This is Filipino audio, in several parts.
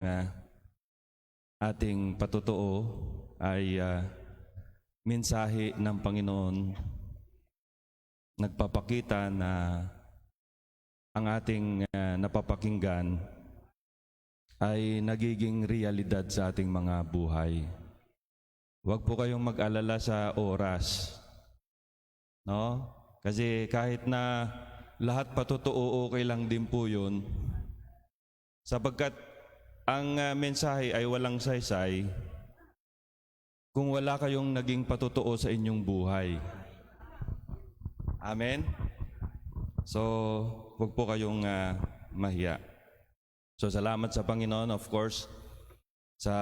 na ating patutuo ay mensahe ng Panginoon nagpapakita na ang ating napapakinggan ay nagiging realidad sa ating mga buhay. Huwag po kayong mag-alala sa oras, no? Kasi kahit na lahat patutuo, okay lang din po yun. Sapagkat ang mensahe ay walang saysay kung wala kayong naging patutuo sa inyong buhay. Amen? So, huwag po kayong mahiya. So, salamat sa Panginoon, of course, sa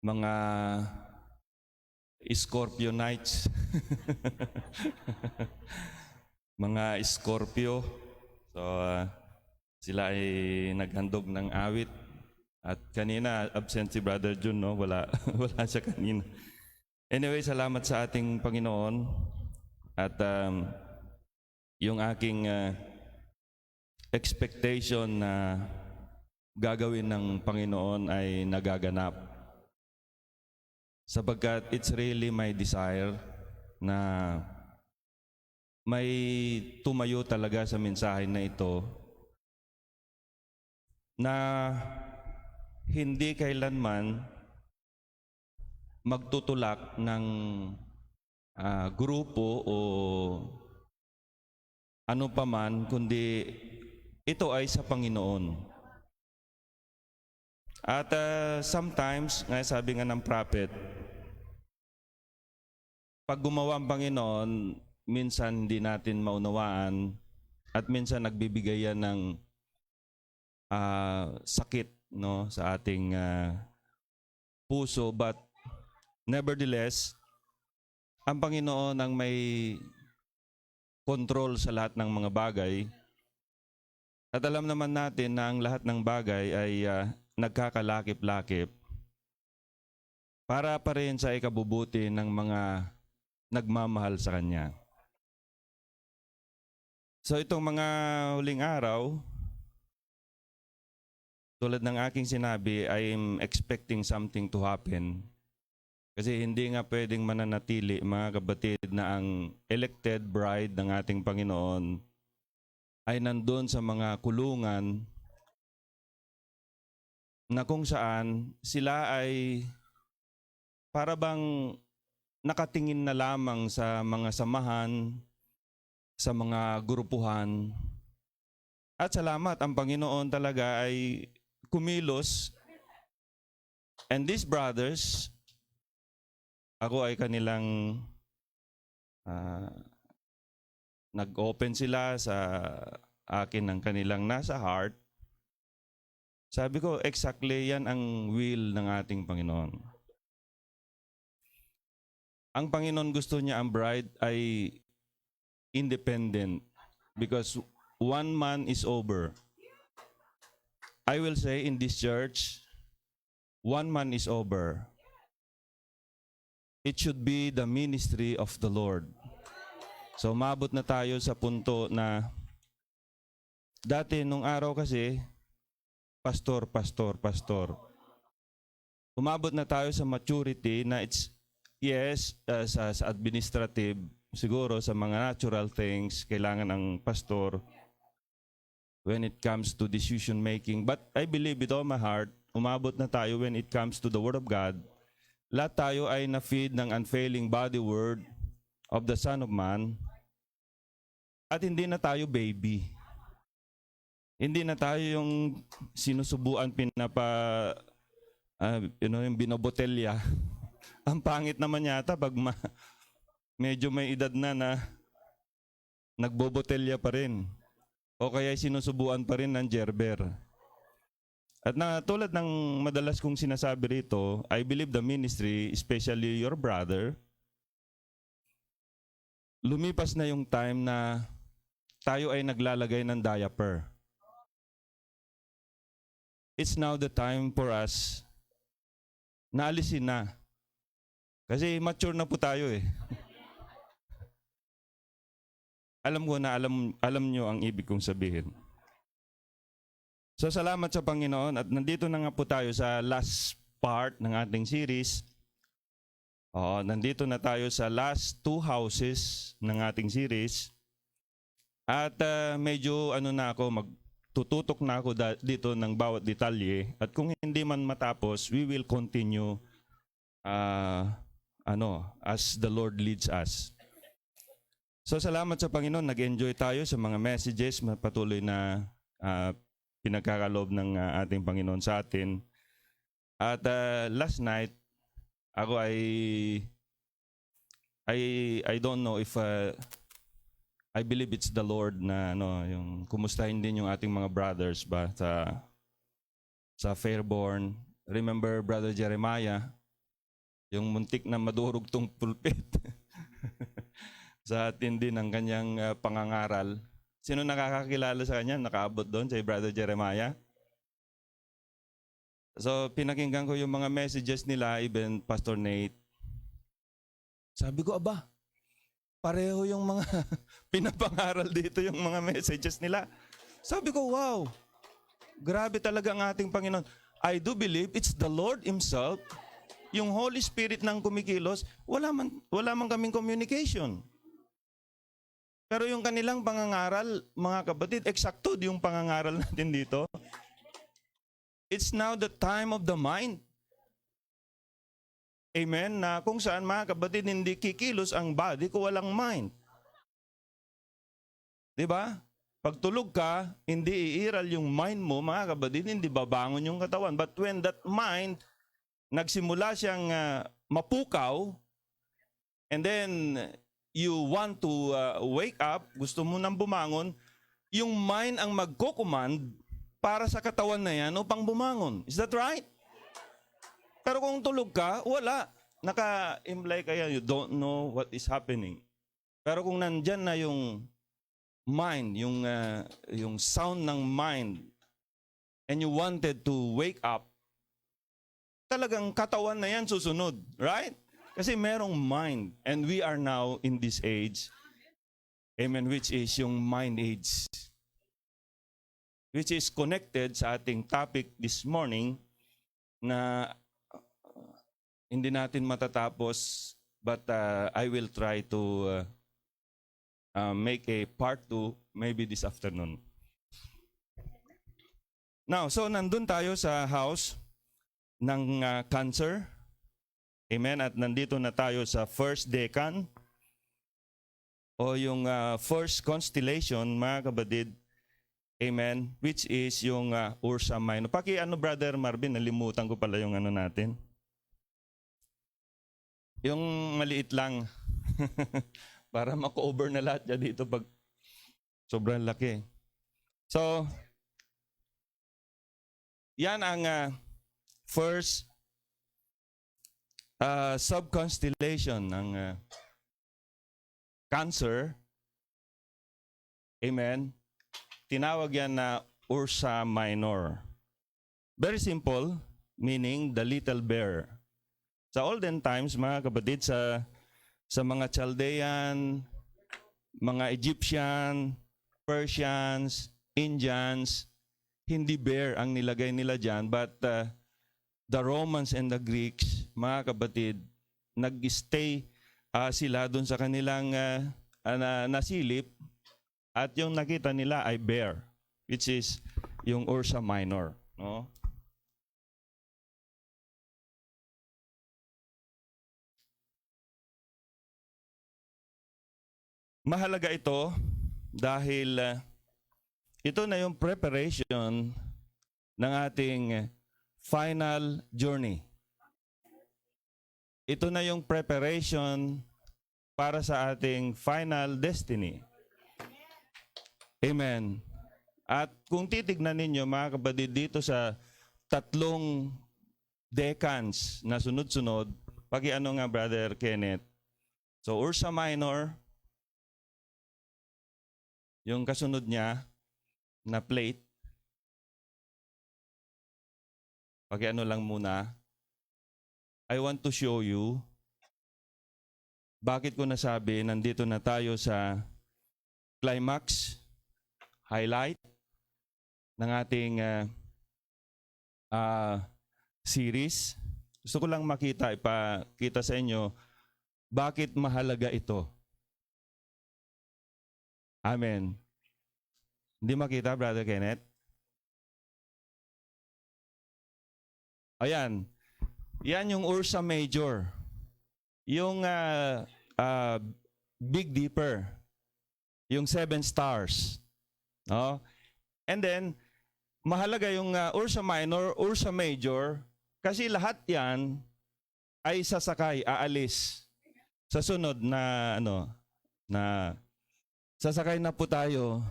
mga Scorpionites, mga Scorpio. So, sila ay naghandog ng awit. At kanina, absent si Brother Jun, no? Wala siya kanina. Anyway, salamat sa ating Panginoon. At yung aking expectation na gagawin ng Panginoon ay nagaganap. Sapagkat it's really my desire na may tumayo talaga sa mensahe na ito na hindi kailanman magtutulak ng grupo o ano paman, kundi ito ay sa Panginoon. At sometimes, sabi nga ng prophet, pag gumawa ang Panginoon, minsan hindi natin maunawaan at minsan nagbibigay yan ng sakit, no, sa ating puso. But nevertheless, ang Panginoon ang may control sa lahat ng mga bagay. At alam naman natin na ang lahat ng bagay ay nagkakalakip-lakip para pa rin sa ikabubuti ng mga nagmamahal sa Kanya. So itong mga huling araw, tulad ng aking sinabi, I'm expecting something to happen. Kasi hindi nga pwedeng mananatili, mga kapatid, na ang elected bride ng ating Panginoon ay nandun sa mga kulungan na kung saan sila ay para bang nakatingin na lamang sa mga samahan, sa mga grupuhan. At salamat, ang Panginoon talaga ay kumilos. And these brothers, ako ay kanilang nag-open sila sa akin ng kanilang nasa heart. Sabi ko, exactly yan ang will ng ating Panginoon. Ang Panginoon gusto niya ang bride ay independent because one man is over. I will say in this church, one man is over. It should be the ministry of the Lord. So maabot na tayo sa punto na dati nung araw kasi, pastor. Umabot na tayo sa maturity na it's, yes, sa administrative, siguro sa mga natural things, kailangan ang pastor when it comes to decision making. But I believe with all my heart, umabot na tayo when it comes to the Word of God. Lahat tayo ay na-feed ng unfailing body word of the Son of Man. At hindi na tayo baby. Hindi na tayo yung sinusubuan yung binobotelya. Ang pangit naman yata pag medyo may edad na nagbobotelya pa rin. O kaya sinusubuan pa rin ng Gerber. At tulad ng madalas kong sinasabi rito, I believe the ministry, especially your brother, lumipas na yung time na tayo ay naglalagay ng diaper. It's now the time for us na alisin na. Kasi mature na po tayo eh. Alam ko na alam nyo ang ibig kong sabihin. So salamat sa Panginoon at nandito na nga po tayo sa last part ng ating series. Nandito na tayo sa last two houses ng ating series. At medyo magtututok na ako dito ng bawat detalye. At kung hindi man matapos, we will continue as the Lord leads us. So salamat sa Panginoon, nag-enjoy tayo sa mga messages, patuloy na pinagkakaloob ng ating Panginoon sa atin. At last night, ako I don't know if I believe it's the Lord na yung kumustahin din yung ating mga brothers ba sa Fairborn. Remember Brother Jeremiah, yung muntik na madurog tong pulpit sa tindi ng kanyang pangangaral. Sino nakakakilala sa kanya? Nakaabot doon si Brother Jeremiah. So pinakinggan ko yung mga messages nila, even Pastor Nate. Sabi ko, pareho yung mga pinapangaral dito, yung mga messages nila. Sabi ko, wow, grabe talaga ang ating Panginoon. I do believe it's the Lord Himself, yung Holy Spirit ng kumikilos, wala man kaming communication. Pero yung kanilang pangangaral, mga kapatid, eksakto yung pangangaral natin dito. It's now the time of the mind. Amen? Na kung saan, mga kapatid, hindi kikilos ang body kung walang mind. Diba? Pag tulog ka, hindi iiral yung mind mo, mga kapatid, hindi babangon yung katawan. But when that mind, nagsimula siyang mapukaw, and then you want to wake up, gusto mo nang bumangon, yung mind ang magko-command para sa katawan na yan upang bumangon. Is that right? Pero kung tulog ka, wala. Naka-imply kaya, you don't know what is happening. Pero kung nandyan na yung mind, yung sound ng mind, and you wanted to wake up, talagang katawan na yan susunod. Right? Kasi merong mind. And we are now in this age, amen, which is yung mind age. Which is connected sa ating topic this morning na hindi natin matatapos, but I will try to make a part 2 maybe this afternoon. Now, so nandun tayo sa house ng cancer. Amen. At nandito na tayo sa first decan o yung first constellation, mga kapatid. Amen. Which is yung Ursa Minor. Brother Marvin, nalimutan ko pala yung natin. Yung maliit lang. Para mako-over na lahat yan dito pag sobrang laki. So, yan ang first sub-constellation ng Cancer. Amen. Tinawag yan na Ursa Minor. Very simple, meaning the little bear. Sa olden times, mga kapatid, sa mga Chaldean, mga Egyptian, Persians, Indians, hindi bear ang nilagay nila dyan, but the Romans and the Greeks, mga kapatid, nag-stay sila doon sa kanilang nasilip at yung nakita nila ay bear, which is yung Ursa Minor. No? Mahalaga ito dahil ito na yung preparation ng ating final journey. Ito na yung preparation para sa ating final destiny. Amen. At kung titignan ninyo, mga kapatid, dito sa 3 decans na sunod-sunod, nga Brother Kenneth. So Ursa Minor, yung kasunod niya na plate, lang muna. I want to show you bakit ko nasabi nandito na tayo sa climax, highlight, ng ating series. Gusto ko lang ipakita sa inyo bakit mahalaga ito. Amen. Hindi makita, Brother Kenneth? Ayan. Yan yung Ursa Major. Yung Big Dipper. Yung 7 stars. No? And then, mahalaga yung Ursa Minor, Ursa Major, kasi lahat yan ay sasakay, aalis. Sa sunod na, sasakay na po tayo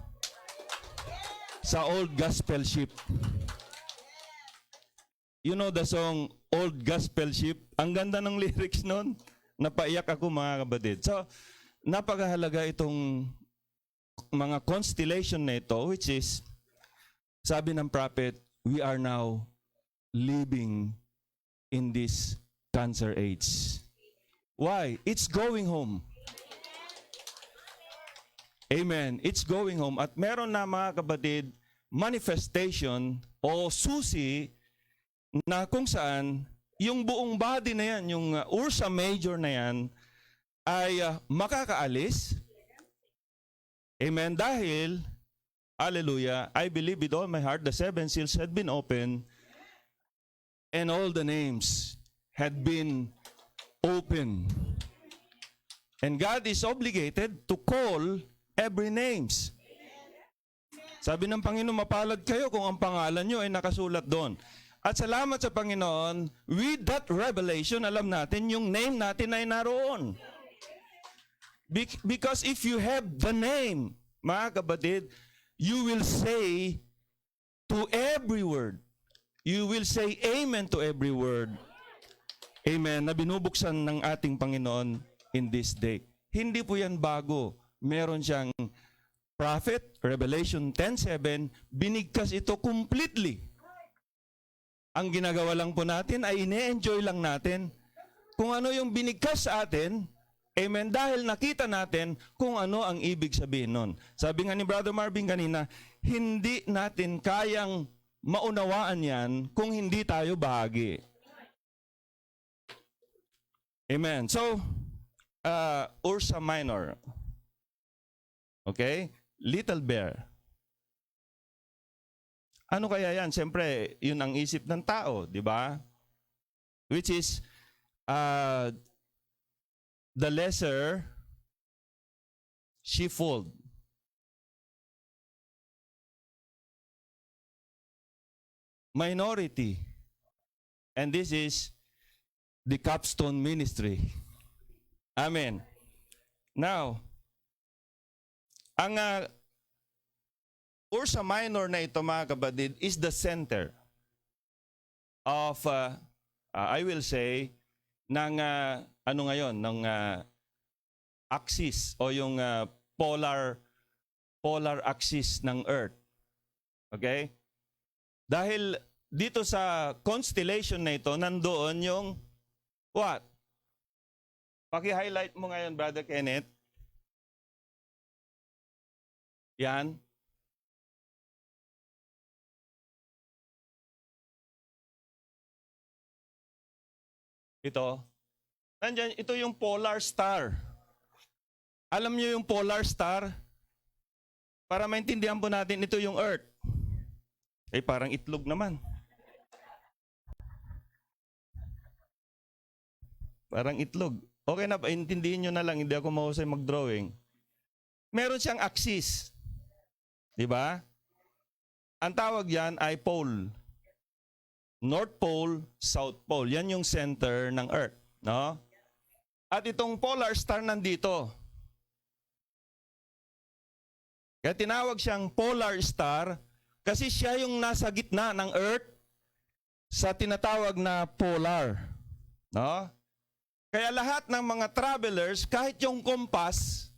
sa Old Gospel Ship. You know the song, Old Gospel Ship? Ang ganda ng lyrics nun. Napaiyak ako, mga kapatid. So, napakahalaga itong mga constellation na ito, which is, sabi ng prophet, we are now living in this cancer age. Why? It's going home. Amen. It's going home. At meron na, mga kapatid, manifestation o susi na kung saan yung buong body na yan, yung Ursa Major na yan, ay makakaalis. Amen. Dahil, hallelujah, I believe with all my heart the 7 seals had been opened and all the names had been opened. And God is obligated to call every names. Sabi ng Panginoon, mapalad kayo kung ang pangalan nyo ay nakasulat doon. At salamat sa Panginoon, with that revelation, alam natin yung name natin ay naroon. Because if you have the name, mga kapatid, you will say to every word. You will say amen to every word. Amen, na binubuksan ng ating Panginoon in this day. Hindi po yan bago. Meron siyang prophet, Revelation 10:7, binigkas ito completely. Ang ginagawa lang po natin ay ine-enjoy lang natin kung ano yung binigkas sa atin. Amen. Dahil nakita natin kung ano ang ibig sabihin nun. Sabi nga ni Brother Marvin kanina, hindi natin kayang maunawaan yan kung hindi tayo bahagi. Amen. So, Ursa Minor. Okay? Little Bear. Ano kaya yan? Siyempre, yun ang isip ng tao, di ba? Which is, the lesser sheepfold. Minority. And this is the capstone ministry. Amen. Now, ang Ursa Minor na ito, mga kapatid, is the center of, I will say, ng ano ngayon, ng axis o yung polar axis ng Earth. Okay? Dahil dito sa constellation na ito, nandoon yung what? Paki-highlight mo ngayon, Brother Kenneth. Yan. Ito. Nandiyan, ito yung polar star. Alam niyo yung polar star? Para maintindihan po natin, ito yung Earth. Eh, parang itlog naman. Parang itlog. Okay na, intindihin nyo na lang, hindi ako mahusay mag-drawing. Meron siyang axis. Di ba? Ang tawag yan ay pole. North Pole, South Pole. Yan yung center ng Earth. No? At itong polar star nandito. Kaya tinawag siyang polar star kasi siya yung nasa gitna ng Earth sa tinatawag na polar. No? Kaya lahat ng mga travelers, kahit yung compass,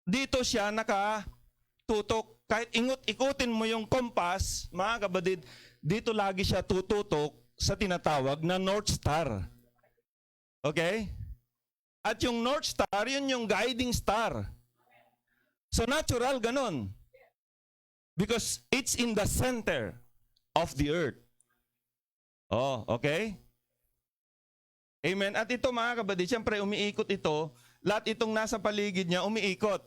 dito siya nakatutok. Kahit ikutin mo yung compass, mga kapatid, dito lagi siya tututok sa tinatawag na North Star. Okay? At yung North Star, yun yung guiding star. So natural, ganun. Because it's in the center of the earth. Oh, okay? Amen. At ito mga kabadid, siyempre umiikot ito. Lahat itong nasa paligid niya umiikot.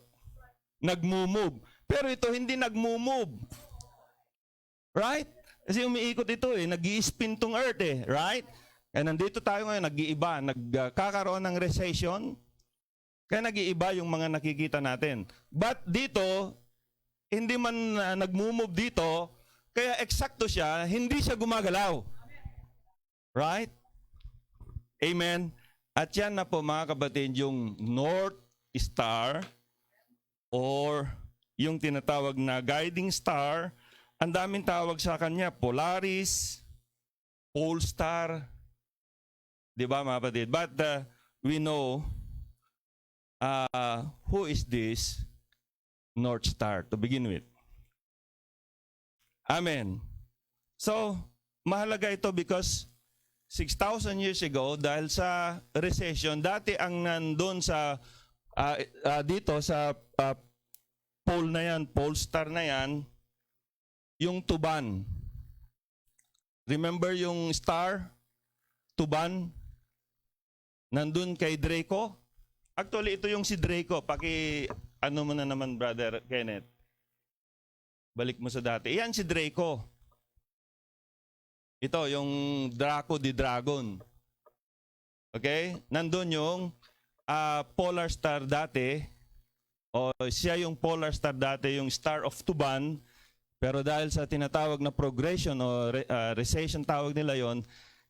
Nagmumove. Pero ito hindi nagmumove. Right? Kasi umiikot ito eh. Nag-i-spin tong earth eh. Right? Kaya nandito tayo ngayon, nag-iiba. Nagkakaroon ng recession. Kaya nag-iiba yung mga nakikita natin. But dito, hindi man nag-move dito, kaya eksakto siya, hindi siya gumagalaw. Right? Amen. At yan na po mga kapatid, yung North Star or yung tinatawag na guiding star. Ang daming tawag sa kanya, Polaris, Polestar. Di ba mga kapatid? But we know who is this North Star to begin with. Amen. So, mahalaga ito because 6,000 years ago, dahil sa recession, dati ang nandun sa, dito sa pole na yan, Polestar na yan, yung Tuban. Remember yung star? Tuban? Nandun kay Draco? Actually, ito yung si Draco. Ano mo na naman, Brother Kenneth? Balik mo sa dati. Iyan si Draco. Ito, yung Draco the Dragon. Okay? Nandun yung polar star dati. O siya yung polar star dati, yung Star of Tuban. Pero dahil sa tinatawag na progression o recession tawag nila yon,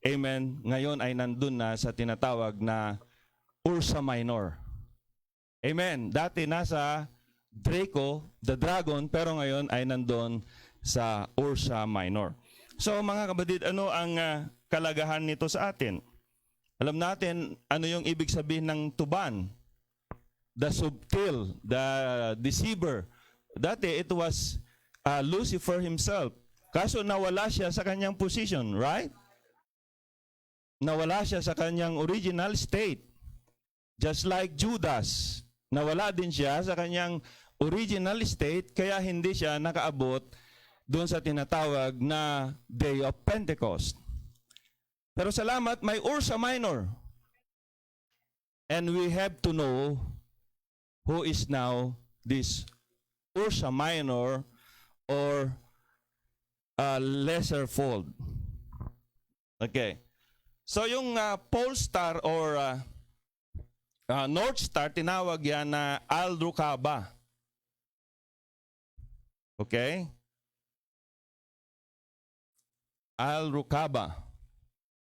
amen, ngayon ay nandun na sa tinatawag na Ursa Minor. Amen. Dati nasa Draco, the Dragon, pero ngayon ay nandun sa Ursa Minor. So mga kapatid, ano ang kalagahan nito sa atin? Alam natin ano yung ibig sabihin ng Tuban. The subtle, the deceiver. Dati it was Lucifer himself. Kaso nawala siya sa kanyang position, right? Nawala siya sa kanyang original state. Just like Judas. Nawala din siya sa kanyang original state, kaya hindi siya nakaabot doon sa tinatawag na Day of Pentecost. Pero salamat, may Ursa Minor. And we have to know who is now this Ursa Minor or lesser fold. Okay. So yung Polestar or North Star, tinawag yan na Al-Rukaba. Okay? Al-Rukaba.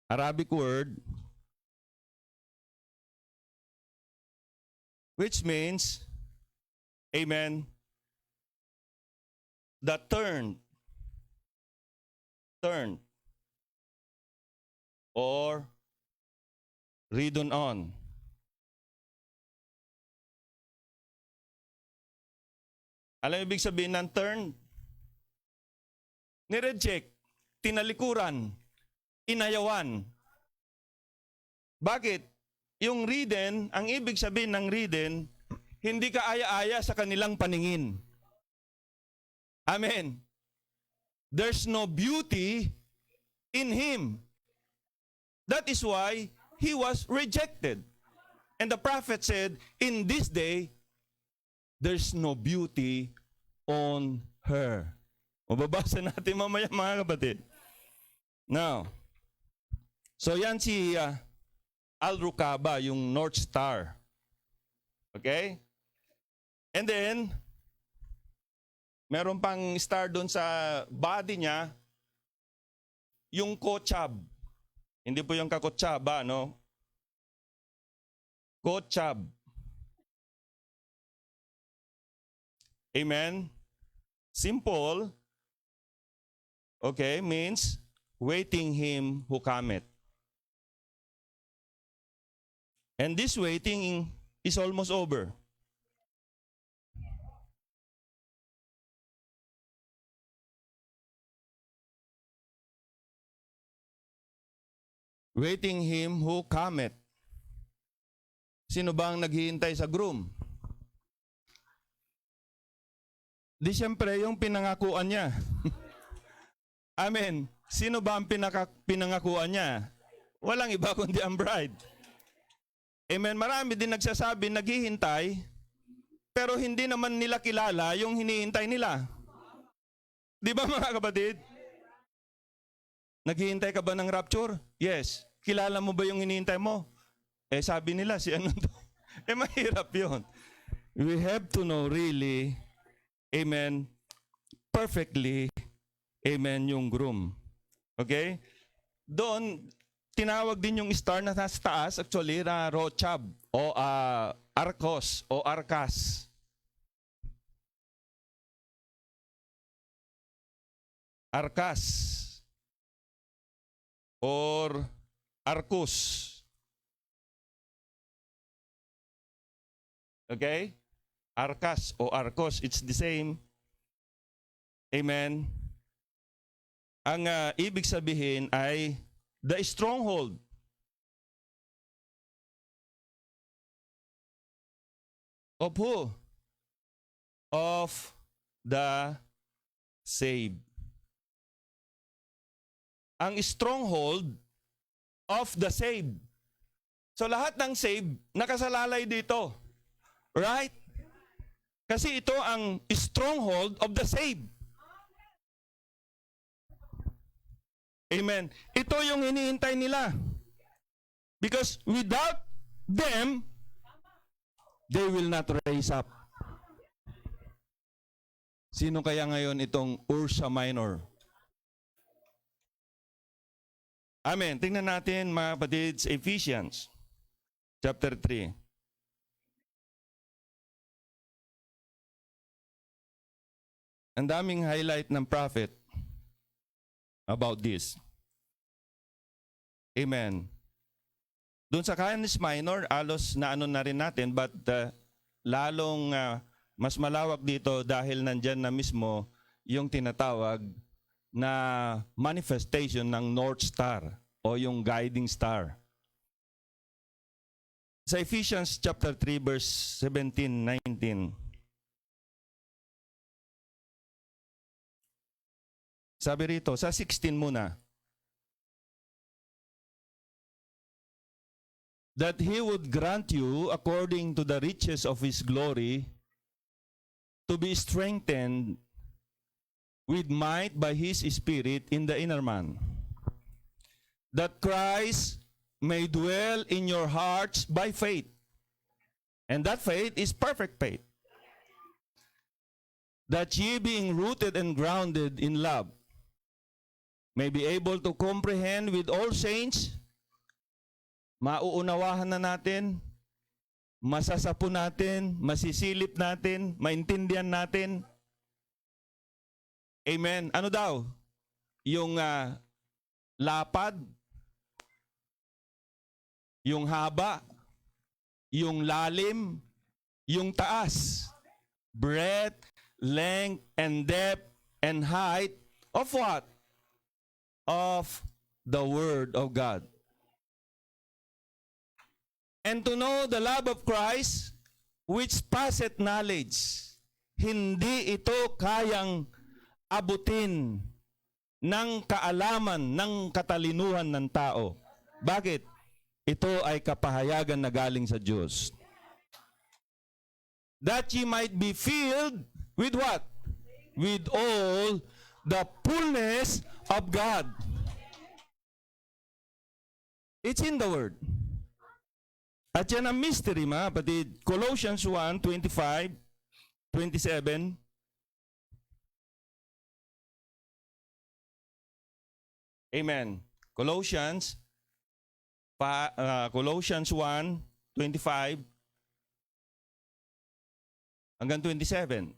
Arabic word, which means, amen, the turn, or ridden on. Alam ibig sabihin ng turn? Nireject, tinalikuran, inayawan. Bakit? Yung ridden, ang ibig sabihin ng ridden, hindi ka aya-aya sa kanilang paningin. Amen. There's no beauty in him. That is why he was rejected. And the prophet said, in this day, there's no beauty on her. Mababasa natin mamaya mga kapatid. Now, so yan si Al-Rukaba, yung North Star. Okay? And then, meron pang star doon sa body niya, yung Kochab. Hindi po yung Kakotsaba, no? Kochab. Amen? Simple. Okay, means waiting him who cometh. And this waiting is almost over. Waiting him who cometh. Sino ba ang naghihintay sa groom? Di siyempre yung pinangakuan niya. Amen. Sino ba ang pinangakuan niya? Walang iba kundi ang bride. Amen. Marami din nagsasabi, naghihintay, pero hindi naman nila kilala yung hinihintay nila. Di ba mga kapatid? Naghihintay ka ba ng rapture? Yes. Kilala mo ba yung hinihintay mo? Sabi nila, si ano to? Mahirap yun. We have to know really, amen, perfectly, amen, yung groom. Okay? Doon, tinawag din yung star na nasa taas, actually, na Rochab, o Arcos, o Arcas. Arcas, or Arcus. Okay? Arcas o Arcos, it's the same. Amen. Ang ibig sabihin ay the stronghold. Of who? Of the saved. Ang stronghold of the saved. So lahat ng saved, nakasalalay dito. Right? Kasi ito ang stronghold of the saved. Amen. Ito yung hinihintay nila. Because without them, they will not raise up. Sino kaya ngayon itong Ursa Minor? Amen. Tingnan natin mga kapatid sa Ephesians chapter 3. Ang daming highlight ng prophet about this. Amen. Doon sa Canis Minor, alos na ano na rin natin, but lalong mas malawak dito dahil nandyan na mismo yung tinatawag na manifestation ng North Star o yung guiding star. Sa Ephesians chapter 3 verse 17-19. Sabi rito, sa 16 muna. That He would grant you, according to the riches of His glory, to be strengthened with might by His Spirit in the inner man. That Christ may dwell in your hearts by faith. And that faith is perfect faith. That ye being rooted and grounded in love, may be able to comprehend with all saints, mauunawahan na natin, masasapo natin, masisilip natin, maintindihan natin. Amen. Ano daw? Yung lapad, yung haba, yung lalim, yung taas, breadth, length, and depth, and height of what? Of the Word of God. And to know the love of Christ, which passeth knowledge. Hindi ito kayang abutin ng kaalaman, ng katalinuhan ng tao. Bakit? Ito ay kapahayagan na galing sa Diyos. That ye might be filled with what? With all the fullness of God. It's in the Word. At yan ang mystery, mga kapatid. Colossians 1:25, 27. Amen. Colossians 1:25 hanggang 27.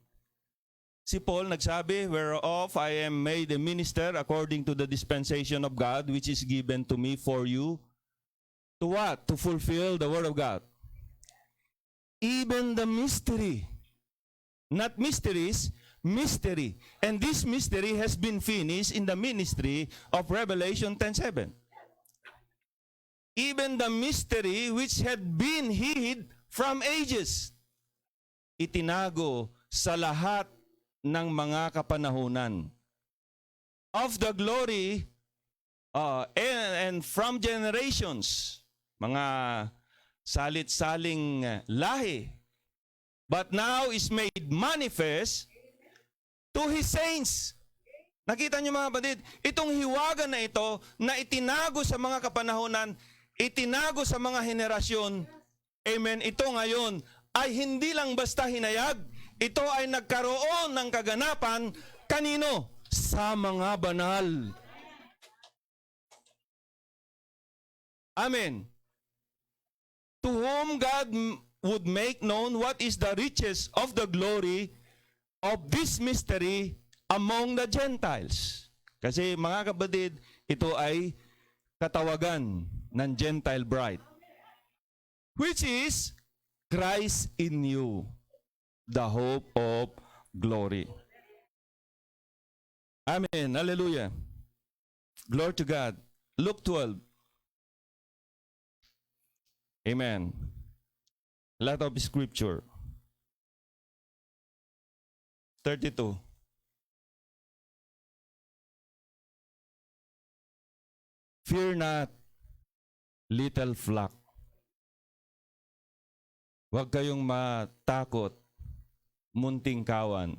Si Paul nagsabi, whereof I am made a minister according to the dispensation of God, which is given to me for you. To what? To fulfill the word of God. Even the mystery. Not mysteries, mystery. And this mystery has been finished in the ministry of Revelation 10:7. Even the mystery which had been hid from ages. Itinago sa lahat ng mga kapanahunan. Of the glory and from generations, mga salit-saling lahi. But now is made manifest to His saints. Nakita niyo mga kapatid, itong hiwaga na ito na itinago sa mga kapanahunan, itinago sa mga henerasyon, amen, ito ngayon ay hindi lang basta hinayag, ito ay nagkaroon ng kaganapan, kanino? Sa mga banal. Amen. To whom God would make known what is the riches of the glory of this mystery among the Gentiles. Kasi mga kapatid, ito ay katawagan ng Gentile bride. Which is Christ in you, the hope of glory. Amen. Hallelujah. Glory to God. Luke 12. Amen. A lot of scripture. 32. Fear not, little flock. Huwag kayong matakot, munting kawan.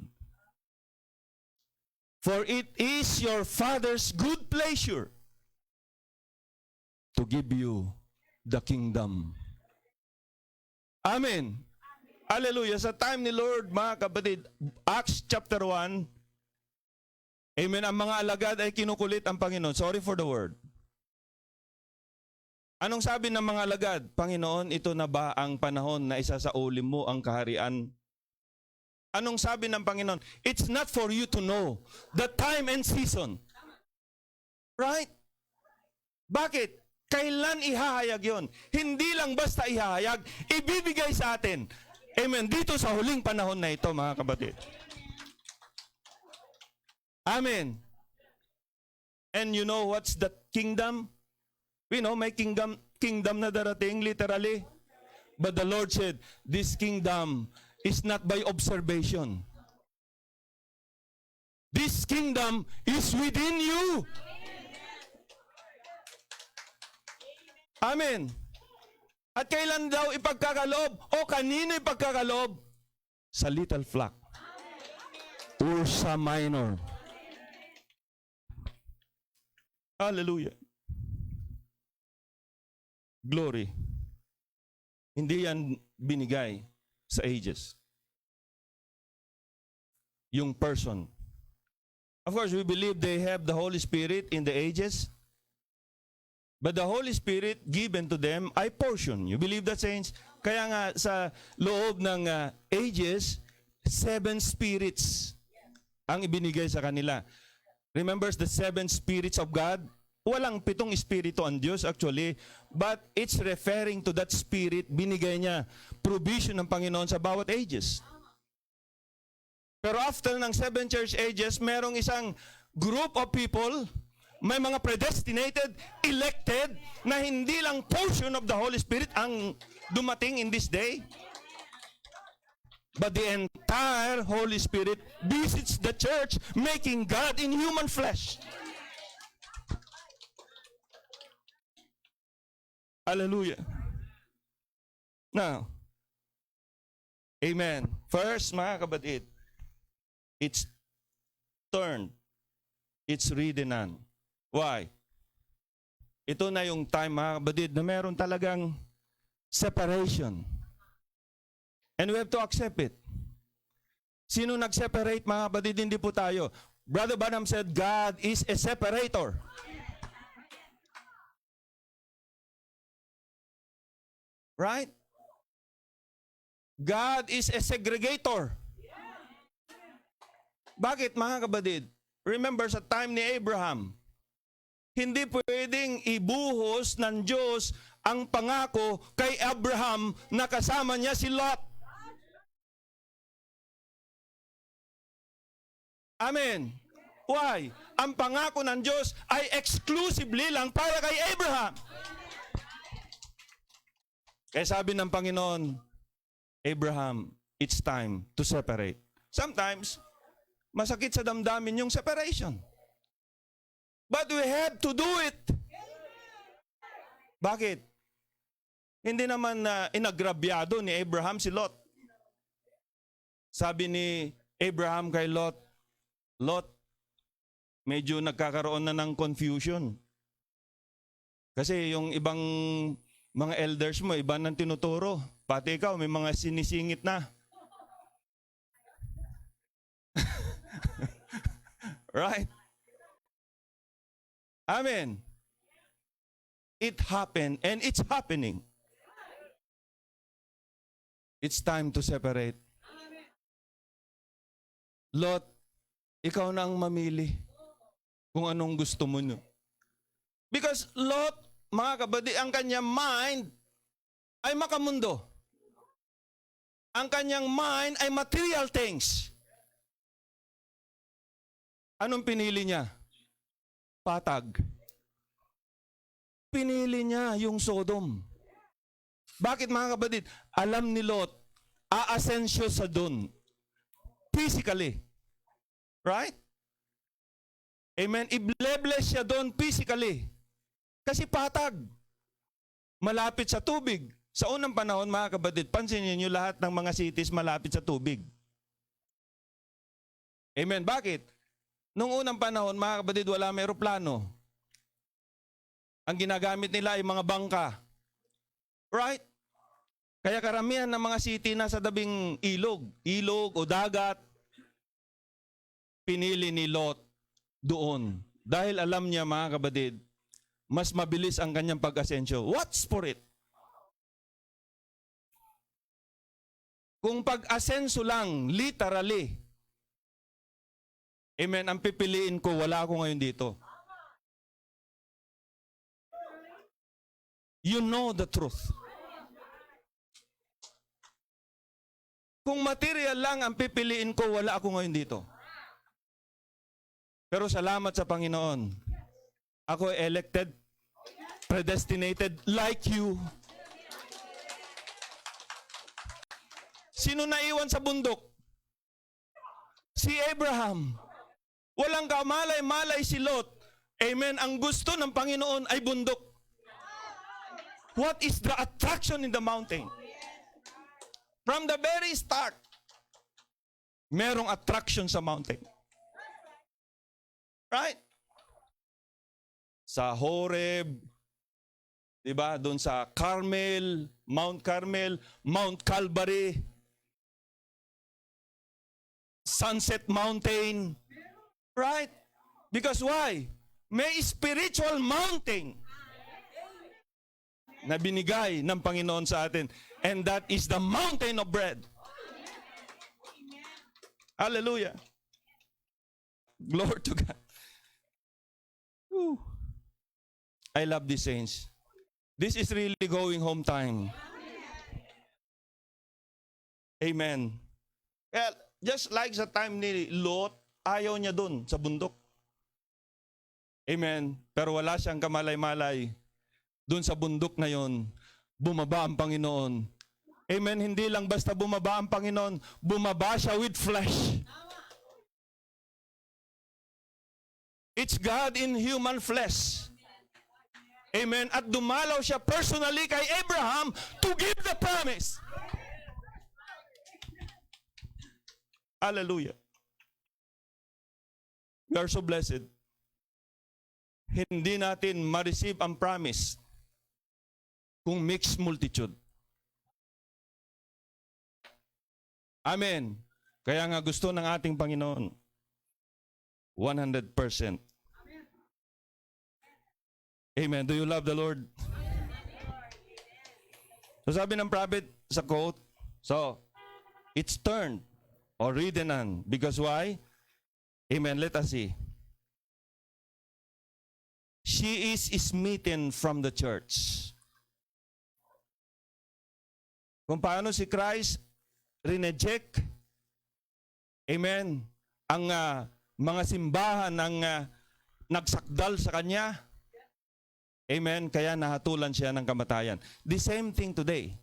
For it is your Father's good pleasure to give you the kingdom. Amen. Hallelujah. Sa time ni Lord, mga kapatid, Acts chapter 1, amen, ang mga alagad ay kinukulit ang Panginoon. Sorry for the word. Anong sabi ng mga alagad? Panginoon, ito na ba ang panahon na isasauli mo ang kaharian? Anong sabi ng Panginoon? It's not for you to know the time and season. Right? Bakit? Kailan ihahayag yon? Hindi lang basta ihahayag, ibibigay sa atin. Amen. Dito sa huling panahon na ito, mga kapatid. Amen. And you know what's the kingdom? We know may kingdom na darating, literally. But the Lord said, this kingdom is not by observation. This kingdom is within you. Amen. At kailan daw ipagkakaloob? O kanino ipagkakaloob? Sa little flock. Ursa Minor. Hallelujah. Glory. Hindi yan binigay sa ages. Yung person. Of course, we believe they have the Holy Spirit in the ages. But the Holy Spirit given to them ay portion. You believe that, saints? Kaya nga sa loob ng ages, 7 spirits ang ibinigay sa kanila. Remembers the 7 spirits of God? Walang 7 espiritu ang Diyos actually, but it's referring to that spirit, binigay niya, provision ng Panginoon sa bawat ages. Pero after ng 7 church ages, merong isang group of people, may mga predestinated, elected, na hindi lang portion of the Holy Spirit ang dumating in this day, but the entire Holy Spirit visits the church, making God in human flesh. Hallelujah. Now, amen. First, mga kapatid, it's turned. It's redone. Why? Ito na yung time, mga kapatid, na meron talagang separation. And we have to accept it. Sino nag-separate, mga kapatid? Hindi po tayo. Brother Branham said, God is a separator. Right? God is a segregator. Bakit, mga kapatid? Remember sa time ni Abraham, hindi pwedeng ibuhos ng Diyos ang pangako kay Abraham na kasama niya si Lot. Amen. Why? Ang pangako ng Diyos ay exclusively lang para kay Abraham. Kaya sabi ng Panginoon, Abraham, it's time to separate. Sometimes, Masakit sa damdamin yung separation. But we have to do it. Bakit? Hindi naman inagrabyado ni Abraham si Lot. Sabi ni Abraham kay Lot, Lot, medyo nagkakaroon na ng confusion. Kasi yung ibang mga elders mo, iba nang tinuturo. Pati ikaw, may mga sinisingit na. Right? Amen. It happened and it's happening. It's time to separate. Lot, ikaw na ang mamili kung anong gusto mo. No? Because Lot, mga kabady, ang kanyang mind ay makamundo. Ang kanyang mind ay material things. Anong pinili niya? Patag. Pinili niya yung Sodom. Bakit mga kabadid? Alam ni Lot, aasensyo sa dun. Physically. Right? Amen? I-bless siya doon physically. Kasi patag. Malapit sa tubig. Sa unang panahon, mga kabadid, pansinin niyo lahat ng mga cities malapit sa tubig. Amen? Bakit? Noong unang panahon, mga kabadid, wala may eroplano. Ang ginagamit nila ay mga bangka. Right? Kaya karamihan ng mga city nasa tabing ilog o dagat. Pinili ni Lot doon. Dahil alam niya, mga kabadid, mas mabilis ang kanyang pag-asensyo. What's for it? Kung pag-asenso lang, literally, amen, ang pipiliin ko, wala ako ngayon dito. You know the truth. Kung material lang ang pipiliin ko, wala ako ngayon dito. Pero salamat sa Panginoon. Ako elected, predestinated like you. Sino naiwan sa bundok? Si Abraham. Walang kamalay-malay si Lot. Amen. Ang gusto ng Panginoon ay bundok. What is the attraction in the mountain? From the very start, merong attraction sa mountain. Right? Sa Horeb, diba? Doon sa Carmel, Mount Calvary, Sunset Mountain. Right? Because why? May spiritual mountain na binigay ng Panginoon sa atin. And that is the mountain of bread. Hallelujah. Glory to God. Whew. I love these saints. This is really going home time. Amen. Well, just like sa time ni Lot, ayaw niya dun sa bundok. Amen. Pero wala siyang kamalay-malay. Dun sa bundok na yon, bumaba ang Panginoon. Amen. Hindi lang basta bumaba ang Panginoon, bumaba siya with flesh. It's God in human flesh. Amen. At dumalaw siya personally kay Abraham to give the promise. Hallelujah. We are so blessed. Hindi natin ma-receive ang promise kung mixed multitude. Amen. Kaya nga gusto ng ating Panginoon 100%. Amen. Do you love the Lord? So sabi ng prophet sa quote, so it's turned or reddening. Because why? Amen. Let us see. She is smitten from the church. Kung paano si Christ rineject, amen, ang mga simbahan ang nagsakdal sa kanya, amen, kaya nahatulan siya ng kamatayan. The same thing today.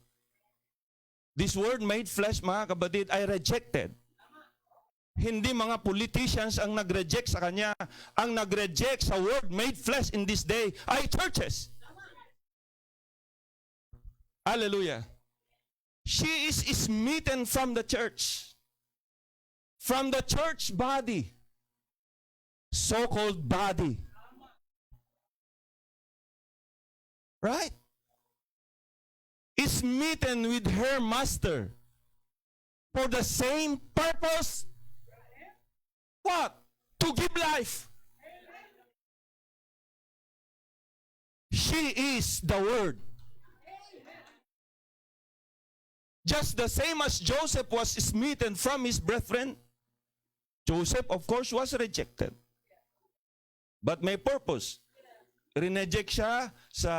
This word made flesh, mga kabadid, ay rejected. Hindi mga politicians ang nag-reject sa kanya. Ang nag-reject sa word made flesh in this day ay churches. Hallelujah. She is smitten from the church. From the church body. So-called body. Right? Is smitten with her master for the same purpose. What? To give life. She is the Word. Just the same as Joseph was smitten from his brethren, Joseph, of course, was rejected. But may purpose. Rineject siya sa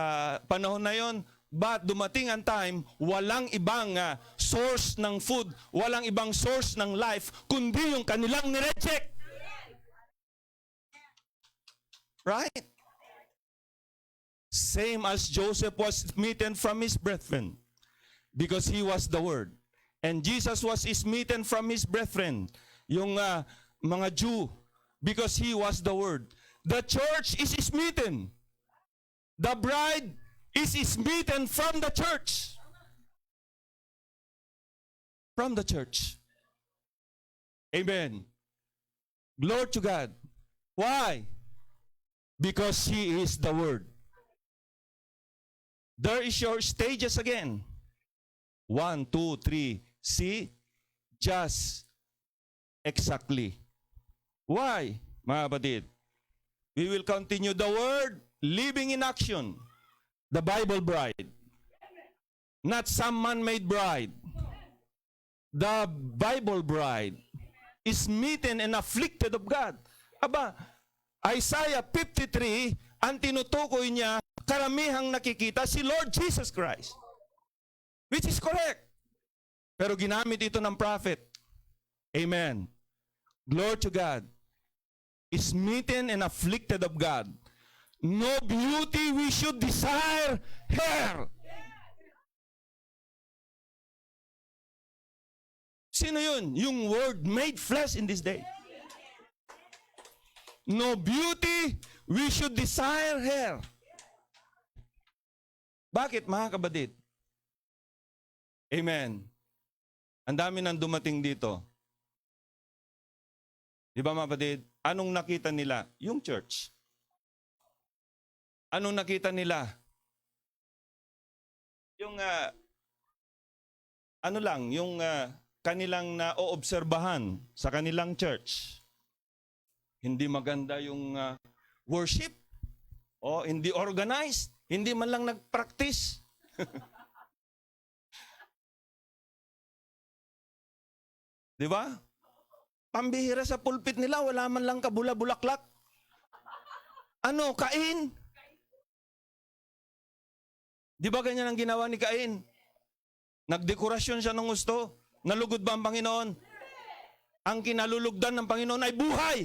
panahon na yon, but dumating ang time, walang ibang source ng food, walang ibang source ng life, kundi yung kanilang nireject. Right? Same as Joseph was smitten from his brethren, because he was the Word. And Jesus was smitten from his brethren, yung mga Jew, because he was the Word. The church is smitten. The bride is smitten from the church. From the church. Amen. Glory to God. Why? Because he is the Word. There is your stages again. 1, 2, 3. See? Just exactly. Why, mga kapatid? We will continue the Word, living in action. The Bible bride. Not some man-made bride. The Bible bride is smitten and afflicted of God. Aba, Isaiah 53, ang tinutukoy niya, karamihang nakikita si Lord Jesus Christ. Which is correct. Pero ginamit ito ng prophet. Amen. Glory to God. Is smitten and afflicted of God. No beauty we should desire her. Sino yun? Yung Word made flesh in this day. No beauty we should desire her. Bakit, mga kabadid? Amen. Ang dami nang dumating dito. Di ba, mga kabadid? Anong nakita nila? Yung church. Anong nakita nila? Yung, kanilang naoobserbahan sa kanilang church. Hindi maganda yung worship. O hindi organized. Hindi man lang nag-practice. Di ba? Pambihira sa pulpit nila, wala man lang kabula-bulaklak. Ano, Cain? Di ba ganyan ang ginawa ni Cain? Nagdekorasyon siya ng gusto. Nalugod ba ang Panginoon? Ang kinalulugdan ng Panginoon ay buhay.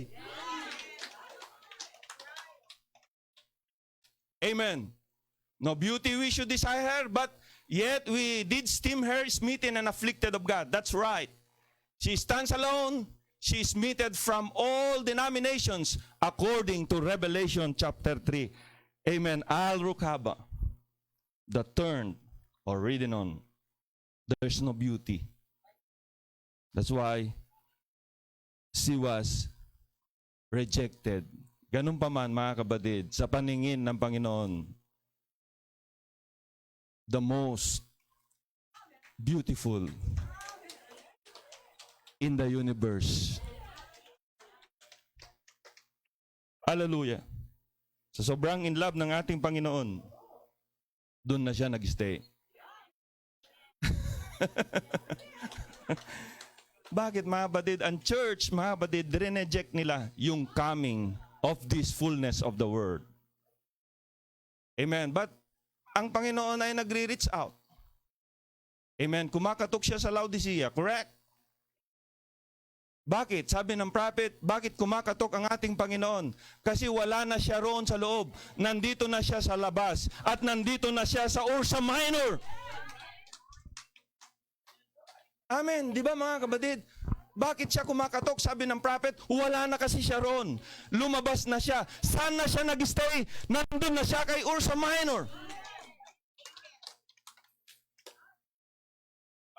Amen. No beauty we should desire her, but yet we did esteem her smitten and afflicted of God. That's right. She stands alone. She is smitten from all denominations according to Revelation chapter 3. Amen. Al-Rukaba, the turned or ridden on. There's no beauty. That's why she was rejected. Ganun pa man, mga kabadid, sa paningin ng Panginoon, the most beautiful in the universe. Hallelujah. Sa sobrang in love ng ating Panginoon, doon na siya nag-stay. Bakit, mga kapatid? Ang church, mga kapatid, rineject nila yung coming of this fullness of the Word. Amen. But ang Panginoon ay nagre-reach out. Amen. Kumakatok siya sa Laodicea, correct? Bakit? Sabi ng prophet, bakit kumakatok ang ating Panginoon? Kasi wala na siya roon sa loob. Nandito na siya sa labas. At nandito na siya sa Ursa Minor. Amen. Di ba, mga kapatid? Bakit siya kumakatok? Sabi ng prophet, wala na kasi siya ron. Lumabas na siya. Saan na siya nag-stay? Nandun na siya kay Ursa Minor.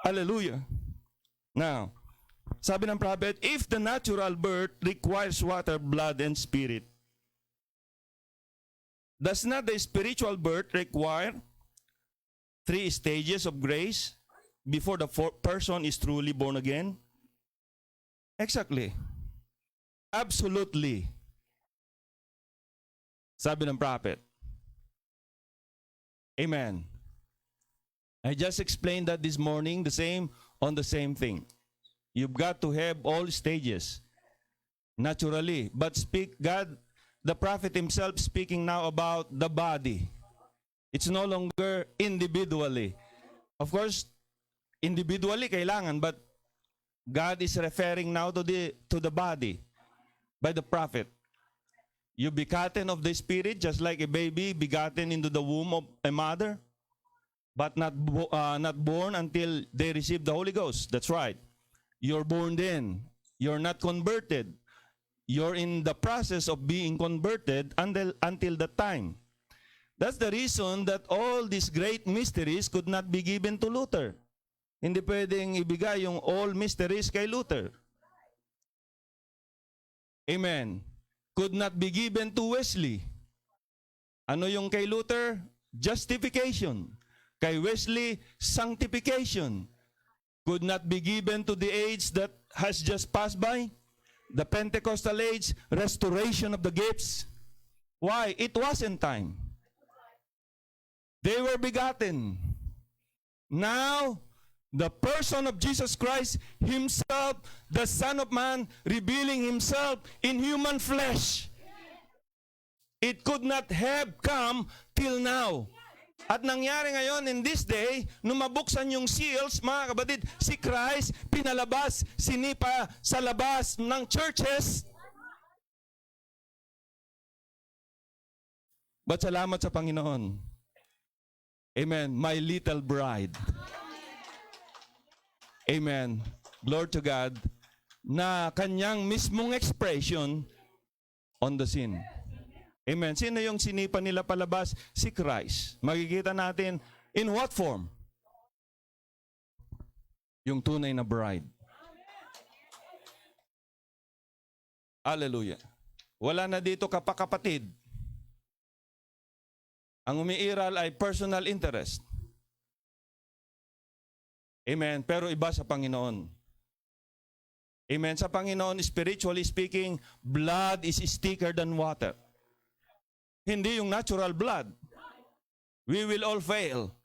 Hallelujah. Now, sabi ng prophet, if the natural birth requires water, blood, and spirit, does not the spiritual birth require 3 stages of grace before the person is truly born again? Exactly. Absolutely. Sabi ng prophet. Amen. I just explained that this morning, the same on the same thing. You've got to have all stages naturally. But God, the prophet himself speaking now about the body. It's no longer individually. Of course, individually kailangan, but God is referring now to the body by the prophet. You begotten of the Spirit, just like a baby begotten into the womb of a mother, but not born until they receive the Holy Ghost. That's right. You're born then. You're not converted. You're in the process of being converted until that time. That's the reason that all these great mysteries could not be given to Luther. Hindi pwedeng ibigay yung all mysteries kay Luther. Amen. Could not be given to Wesley. Ano yung kay Luther? Justification. Kay Wesley, sanctification. Could not be given to the age that has just passed by. The Pentecostal age, restoration of the gifts. Why? It wasn't time. They were begotten. Now, the person of Jesus Christ himself, the Son of Man, revealing himself in human flesh. It could not have come till now. At nangyari ngayon in this day, nung mabuksan yung seals, mga kapatid, si Christ pinalabas, sinipa sa labas ng churches. But salamat sa Panginoon. Amen. My little bride. Amen. Glory to God. Na kanyang mismong expression on the scene. Amen. Sino yung sinipa nila palabas? Si Christ. Makikita natin in what form? Yung tunay na bride. Hallelujah. Wala na dito kapakapatid. Ang umiiral ay personal interest. Amen. Pero iba sa Panginoon. Amen. Sa Panginoon, spiritually speaking, blood is thicker than water. Hindi yung natural blood. We will all fail.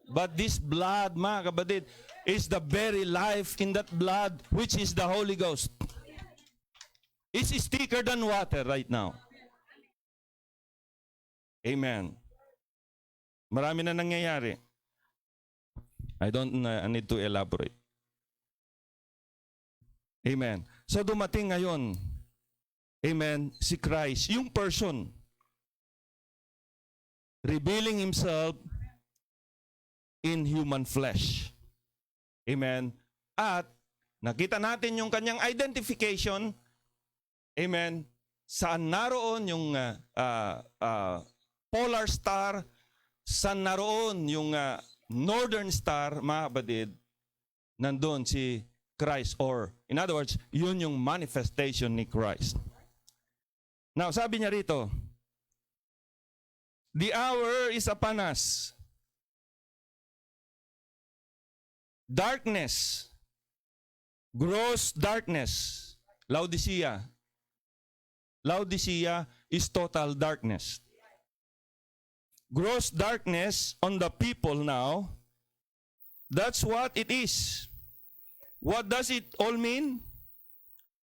But this blood, mga kapatid, is the very life in that blood, which is the Holy Ghost. It's thicker than water right now. Amen. Marami na nangyayari. I don't need to elaborate. Amen. So dumating ngayon, amen, si Christ, yung person, revealing himself in human flesh. Amen. At nakita natin yung kanyang identification. Amen. Saan naroon yung polar star, saan naroon yung northern star, mga kapatid, nandun si Christ. Or, in other words, yun yung manifestation ni Christ. Now, sabi niya rito, the hour is upon us. Darkness, gross darkness, Laodicea. Laodicea is total darkness. Gross darkness on the people now. That's what it is. What does it all mean?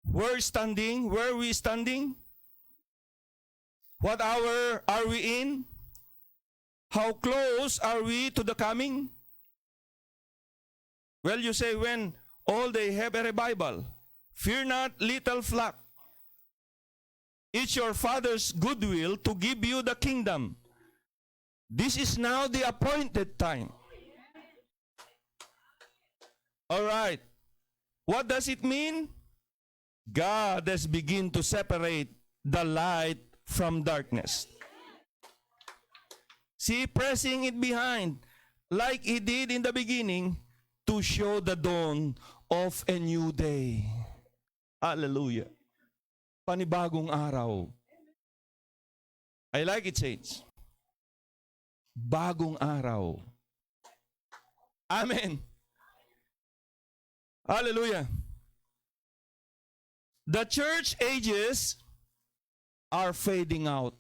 We're standing. Where are we standing? What hour are we in? How close are we to the coming? Well, you say, when all they have a revival. Fear not, little flock. It's your Father's goodwill to give you the kingdom. This is now the appointed time. All right. What does it mean? God has begun to separate the light from darkness. See, pressing it behind, like He did in the beginning, to show the dawn of a new day. Hallelujah. Panibagong araw. I like it, saints. Bagong araw. Amen. Hallelujah. The church ages are fading out.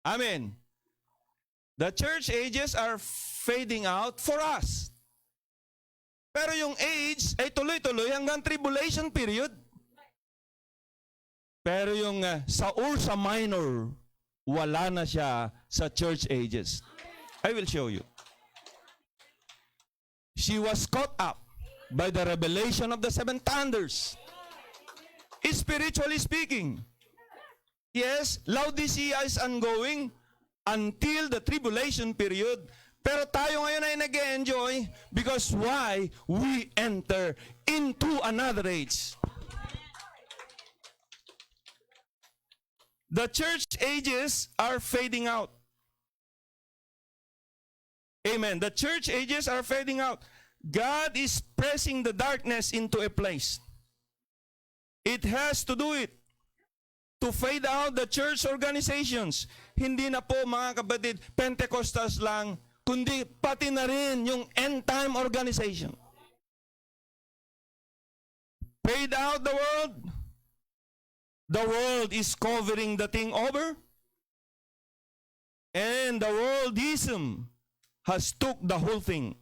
Amen. The church ages are fading out for us. Pero yung age ay tuloy-tuloy hanggang tribulation period. Pero yung sa Ursa Minor, wala na siya sa church ages. I will show you. She was caught up by the revelation of the seven thunders. Spiritually speaking, yes, Laodicea is ongoing until the tribulation period. Pero tayo ngayon ay nag-enjoy because why? We enter into another age. The church ages are fading out. Amen. The church ages are fading out. God is pressing the darkness into a place. It has to do it to fade out the church organizations. Hindi na po, mga kapatid, Pentecostals lang, kundi pati na rin yung end-time organization. Fade out the world. The world is covering the thing over. And the worldism has took the whole thing.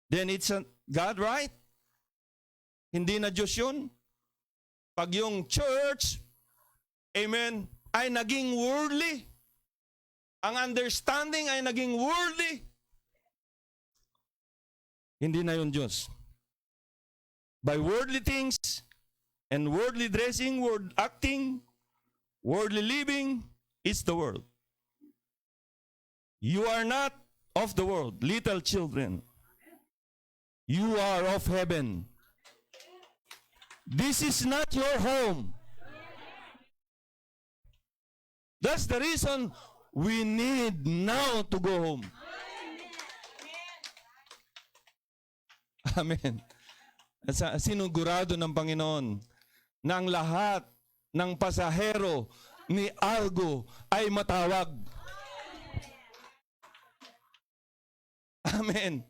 Then it's God, right? Hindi na Diyos yun. Pag yung church, amen, ay naging worldly, ang understanding ay naging worldly, hindi na yun Diyos. By worldly things and worldly dressing, world acting, worldly living, it's the world. You are not of the world, little children. You are of heaven. This is not your home. That's the reason we need now to go home. Amen. At sinugurado ng Panginoon na ang lahat ng pasahero ni Algo ay matawag. Amen.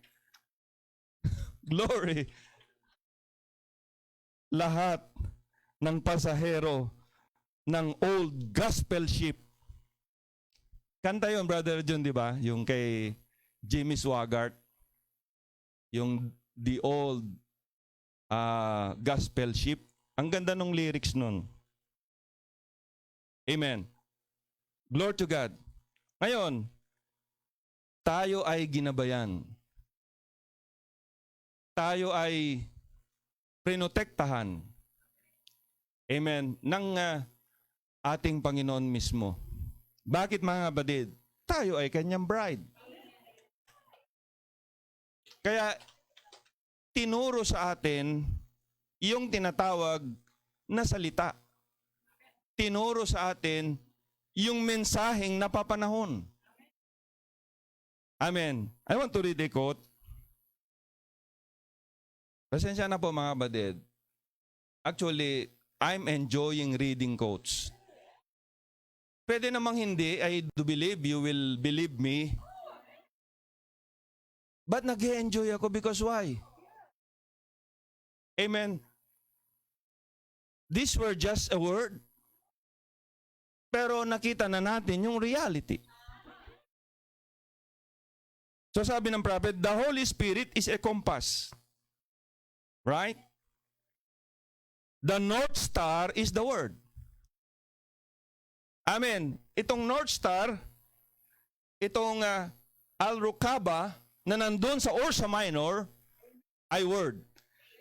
Glory. Lahat ng pasahero ng old gospel ship. Kanta yun, Brother John, di ba? Yung kay Jimmy Swaggart. Yung the old gospel ship. Ang ganda ng lyrics nun. Amen. Glory to God. Ngayon, tayo ay ginabayan. Tayo ay prinotektahan. Amen. Ng ating Panginoon mismo. Bakit mga kapatid? Tayo ay kanyang bride. Kaya tinuro sa atin yung tinatawag na salita. Tinuro sa atin yung mensaheng napapanahon. Amen. I want to read a quote. Pasensya na po mga kapatid. Actually, I'm enjoying reading quotes. Pwede namang hindi, I do believe you will believe me. But nag-enjoy ako because why? Amen. These were just a word. Pero nakita na natin yung reality. So sabi ng prophet, the Holy Spirit is a compass. Right? The North Star is the Word. Amen. Itong North Star, itong Al-Rukaba na nandun sa Ursa Minor ay Word.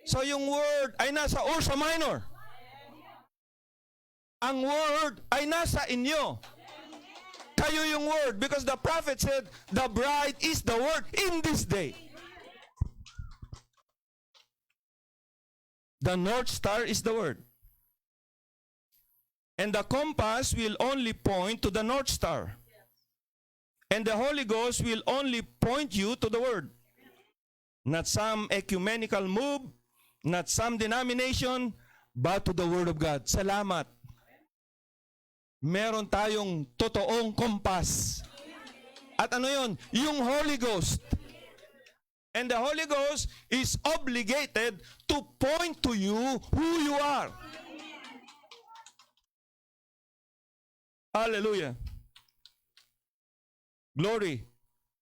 So yung Word ay nasa Ursa Minor. Ang Word ay nasa inyo. Kayo yung Word because the prophet said, the bride is the Word in this day. The North Star is the Word. And the compass will only point to the North Star. And the Holy Ghost will only point you to the Word. Not some ecumenical move, not some denomination, but to the Word of God. Salamat. Meron tayong totoong kompas. At ano yun? Yung Holy Ghost. And the Holy Ghost is obligated to point to you who you are. Hallelujah. Glory.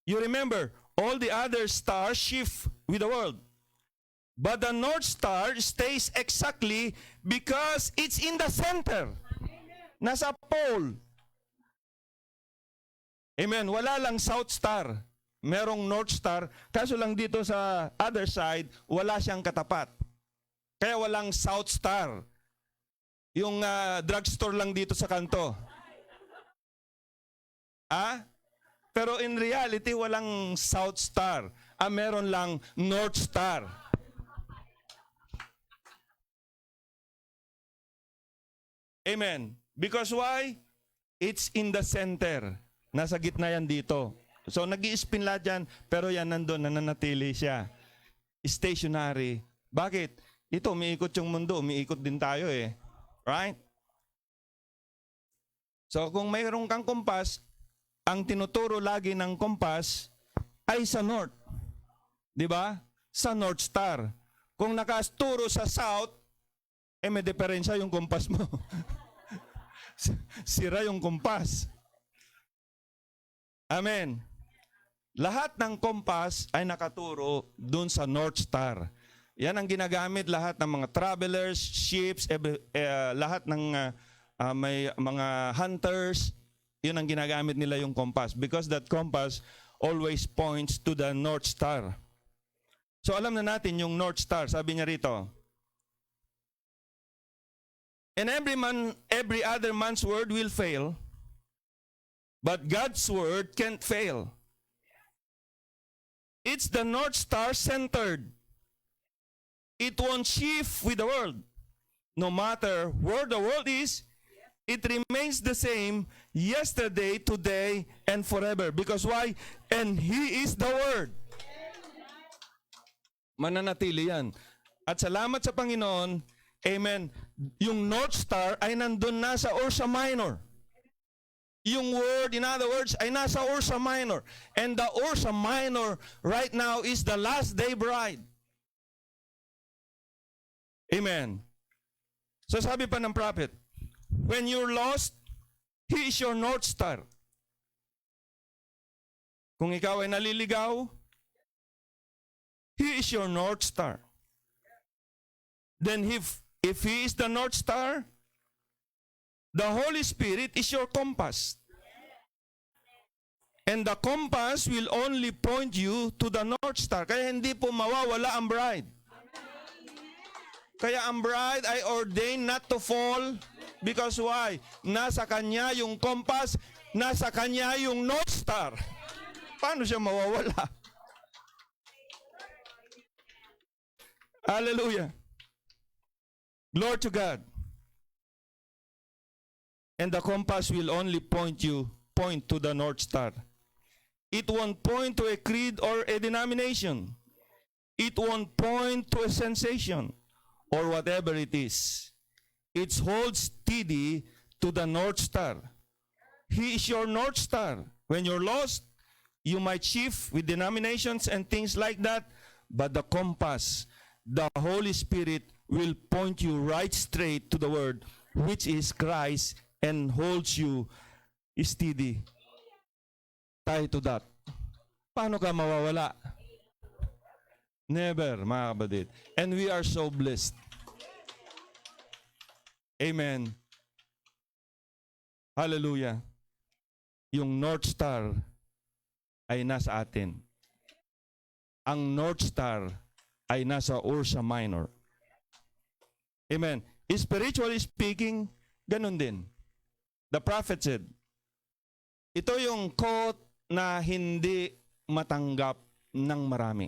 You remember, all the other stars shift with the world. But the North Star stays exactly because it's in the center. Nasa pole. Amen. Wala lang South Star. Merong North Star. Kaso lang dito sa other side, wala siyang katapat. Kaya walang South Star. Yung drugstore lang dito sa kanto. Pero in reality, walang South Star. Meron lang North Star. Amen. Because why? It's in the center. Nasa gitna yan dito. So, nag-i-spin lahat yan, pero yan nandun, nananatili siya. Stationary. Bakit? Ito, umiikot yung mundo, umiikot din tayo eh. Right? So, kung mayroon kang kompas, ang tinuturo lagi ng kompas ay sa north. Di ba? Sa North Star. Kung nakasturo sa south, may diferensya yung kompas mo. Sira yung kompas. Amen. Lahat ng kompas ay nakaturo dun sa North Star. Yan ang ginagamit lahat ng mga travelers, ships, lahat ng may mga hunters. Yun ang ginagamit nila yung compass because that compass always points to the North Star. So alam na natin yung North Star, sabi niya rito. And every other man's word will fail, but God's word can't fail. It's the North Star centered. It won't shift with the world. No matter where the world is, it remains the same yesterday, today, and forever. Because why? And He is the Word. Mananatili yan. At salamat sa Panginoon, amen, yung North Star ay nandun na sa Ursa Minor. Yung word, in other words, ay nasa Ursa Minor. And the Ursa Minor right now is the last day bride. Amen. So sabi pa ng prophet, when you're lost, He is your North Star. Kung ikaw ay naliligaw, He is your North Star. Then if He is the North Star, the Holy Spirit is your compass. And the compass will only point you to the North Star. Kaya hindi po mawawala ang bride. Kaya ang bride ay ordained not to fall. Because why? Nasa kanya yung compass, nasa kanya yung North Star. Paano siya mawawala? Hallelujah. Glory to God. And the compass will only point to the North Star. It won't point to a creed or a denomination. It won't point to a sensation or whatever it is. It holds steady to the North Star. He is your North Star. When you're lost, you might shift with denominations and things like that, but the compass, the Holy Spirit will point you right straight to the Word, which is Christ, and holds you steady. Tie to that. Paano ka mawawala? Never, mga kapatid. And we are so blessed. Amen. Hallelujah. Yung North Star ay nasa atin. Ang North Star ay nasa Ursa Minor. Amen. Spiritually speaking, ganun din. The prophet said, ito yung quote na hindi matanggap ng marami.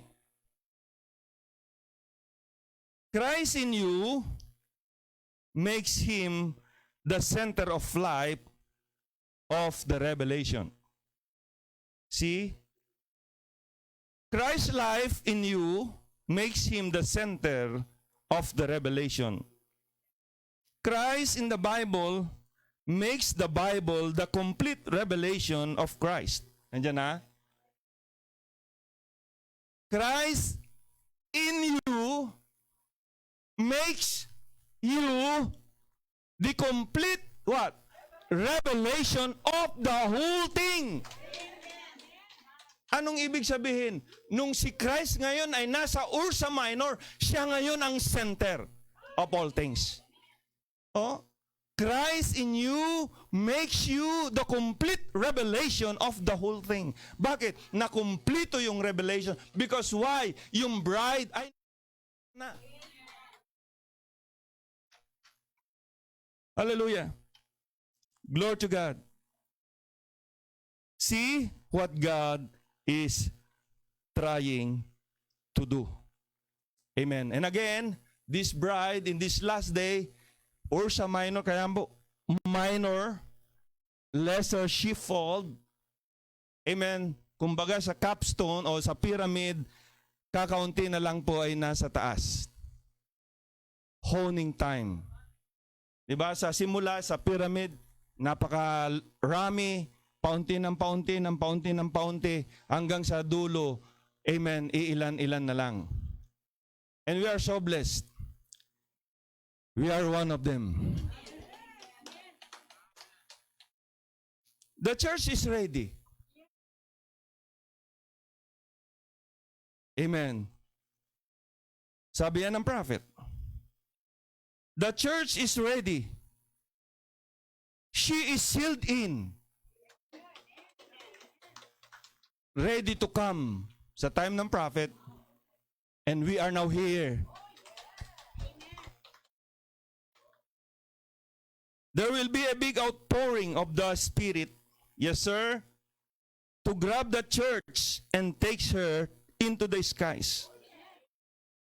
Christ in you makes him the center of life of the revelation. See? Christ's life in you makes him the center of the revelation. Christ in the Bible makes the Bible the complete revelation of Christ. Nandiyan na? Christ in you makes you the complete what? Revelation of the whole thing. Anong ibig sabihin? Nung si Christ ngayon ay nasa Ursa Minor, siya ngayon ang center of all things. Oh, Christ in you makes you the complete revelation of the whole thing. Bakit? Nakumplito yung revelation. Because why? Yung bride ay na. Hallelujah. Glory to God. See what God is trying to do. Amen. And again, this bride in this last day, Ursa Minor, kaya po, minor, lesser sheepfold. Amen. Kumbaga sa capstone o sa pyramid, kakaunti na lang po ay nasa taas. Honing time. Diba? Sa simula, sa pyramid, napakarami, paunti ng paunti, ng paunti ng paunti, hanggang sa dulo, amen, iilan-ilan na lang. And we are so blessed. We are one of them. The church is ready. Amen. Sabi yan ng prophet. The church is ready. She is sealed in. Ready to come sa time ng prophet. And we are now here. There will be a big outpouring of the Spirit, yes sir, to grab the church and takes her into the skies.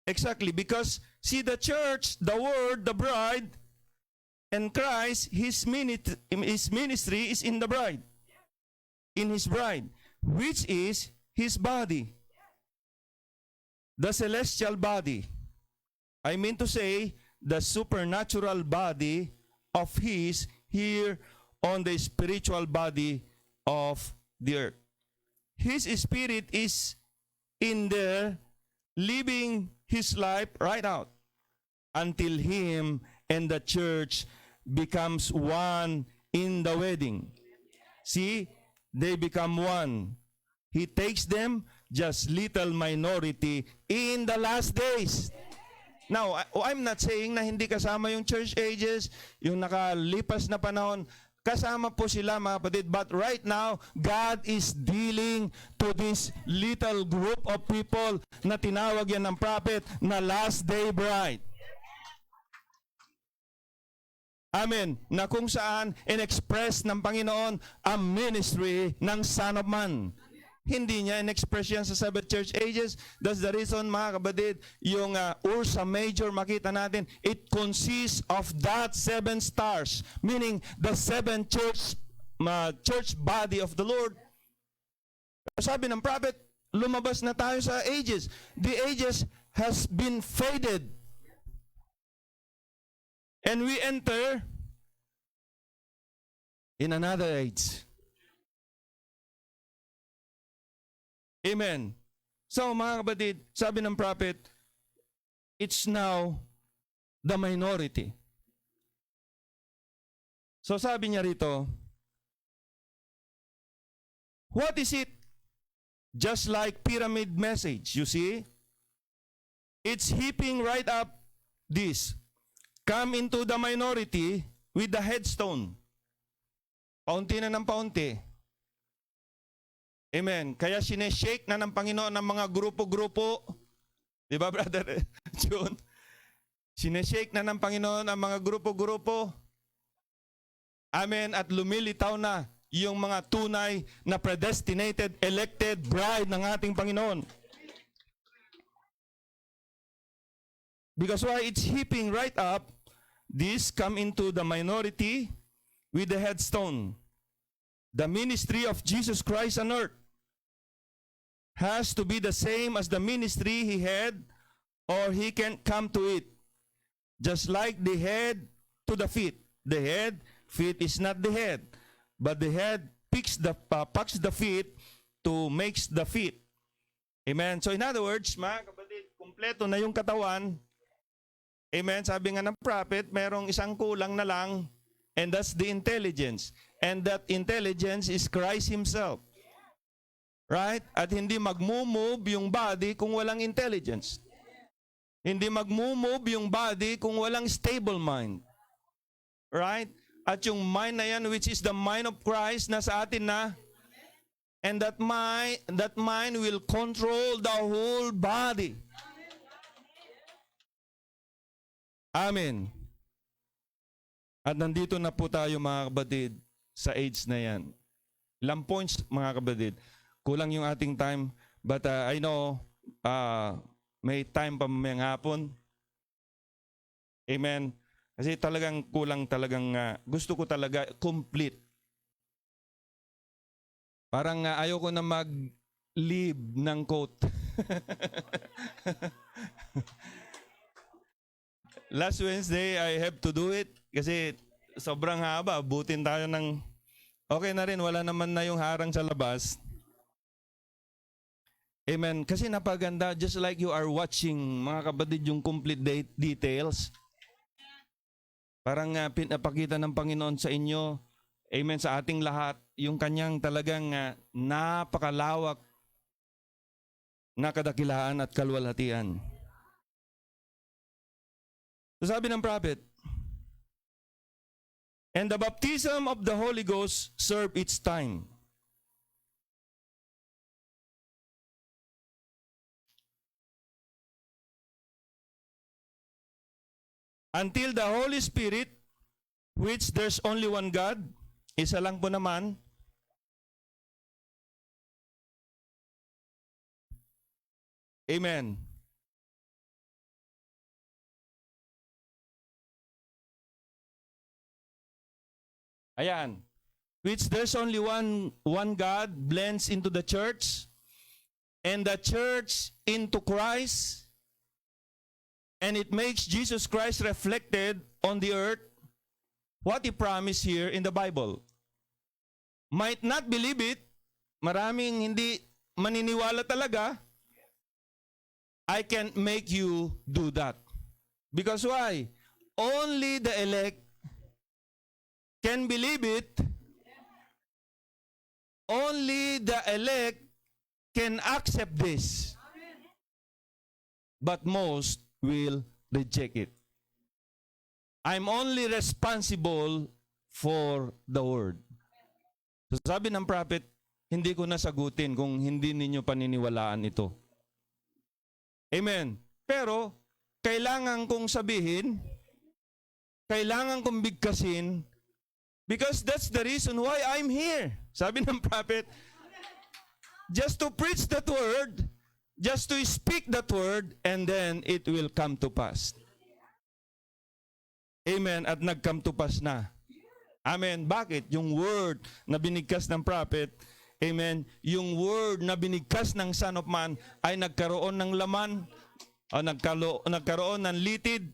Exactly, because see the church, the word, the bride, and Christ, his ministry is in the bride, in his bride, which is his body, the celestial body. I mean to say, the supernatural body of his here on the spiritual body of the earth. His spirit is in there, living his life right out until him and the church becomes one in the wedding. See, they become one. He takes them, just little minority in the last days. Now, I'm not saying na hindi kasama yung church ages, yung nakalipas na panahon. Kasama po sila mga kapatid. But right now, God is dealing to this little group of people na tinawag yan ng prophet na last day bride. Amen. Na kung saan in-express ng Panginoon ang ministry ng Son of Man. Hindi niya in-express yan sa 7 church ages. That's the reason, mga kapatid, yung Ursa Major, makita natin, it consists of that 7 stars, meaning the 7 church body of the Lord. Sabi ng prophet, lumabas na tayo sa ages. The ages has been faded. And we enter in another age. Amen. So mga kapatid, sabi ng prophet, it's now the minority. So sabi niya rito, what is it? Just like pyramid message, you see? It's heaping right up this. Come into the minority with the headstone. Paunti na ng paunti. Amen. Kaya sineshake na ng Panginoon ng mga grupo-grupo. Di ba, Brother John? Sineshake na ng Panginoon ang mga grupo-grupo. Amen. At lumilitaw na yung mga tunay na predestinated, elected bride ng ating Panginoon. Because why? It's heaping right up. This come into the minority with the headstone. The ministry of Jesus Christ on earth has to be the same as the ministry he had, or he can't come to it. Just like the head to the feet. The head, feet is not the head. But the head picks the feet to makes the feet. Amen. So in other words, mga kapatid, kumpleto na yung katawan. Amen. Sabi nga ng prophet, merong isang kulang na lang, and that's the intelligence. And that intelligence is Christ Himself. Right? At hindi mag-move yung body kung walang intelligence. Hindi mag-move yung body kung walang stable mind. Right? At yung mind na yan, which is the mind of Christ, nasa atin na. And that mind will control the whole body. Amen. At nandito na po tayo mga kapatid sa age na yan. Ilang points mga kapatid. Kulang yung ating time, but I know may time pa mamayang hapon. Amen. Kasi talagang kulang talagang gusto ko talaga complete. Parang ayoko na mag-leave ng quote. Last Wednesday, I have to do it kasi sobrang haba. Butin tayo ng okay na rin, wala naman na yung harang sa labas. Amen. Kasi napaganda, just like you are watching, mga kapatid, yung complete details. Parang pinapakita ng Panginoon sa inyo, amen, sa ating lahat, yung kanyang talagang napakalawak na kadakilaan at kalwalhatian. So sabi ng prophet, and the baptism of the Holy Ghost served its time. Until the Holy Spirit, which there's only one God, isa lang po naman, amen. Ayan. Which there's only one God blends into the church, and the church into Christ, and it makes Jesus Christ reflected on the earth. What He promised here in the Bible. Might not believe it. Maraming hindi maniniwala talaga. I can't make you do that. Because why? Only the elect can believe it. Only the elect can accept this. But most will reject it. I'm only responsible for the word. So sabi ng prophet, hindi ko nasagutin kung hindi ninyo paniniwalaan ito. Amen. Pero, kailangan kong sabihin, kailangan kong bigkasin, because that's the reason why I'm here. Sabi ng prophet, just to preach that word, just to speak that word, and then it will come to pass. Amen. At nag-come to pass na. Amen. Bakit? Yung word na binigkas ng prophet, amen, yung word na binigkas ng Son of Man ay nagkaroon ng laman, o nagkaroon ng litid.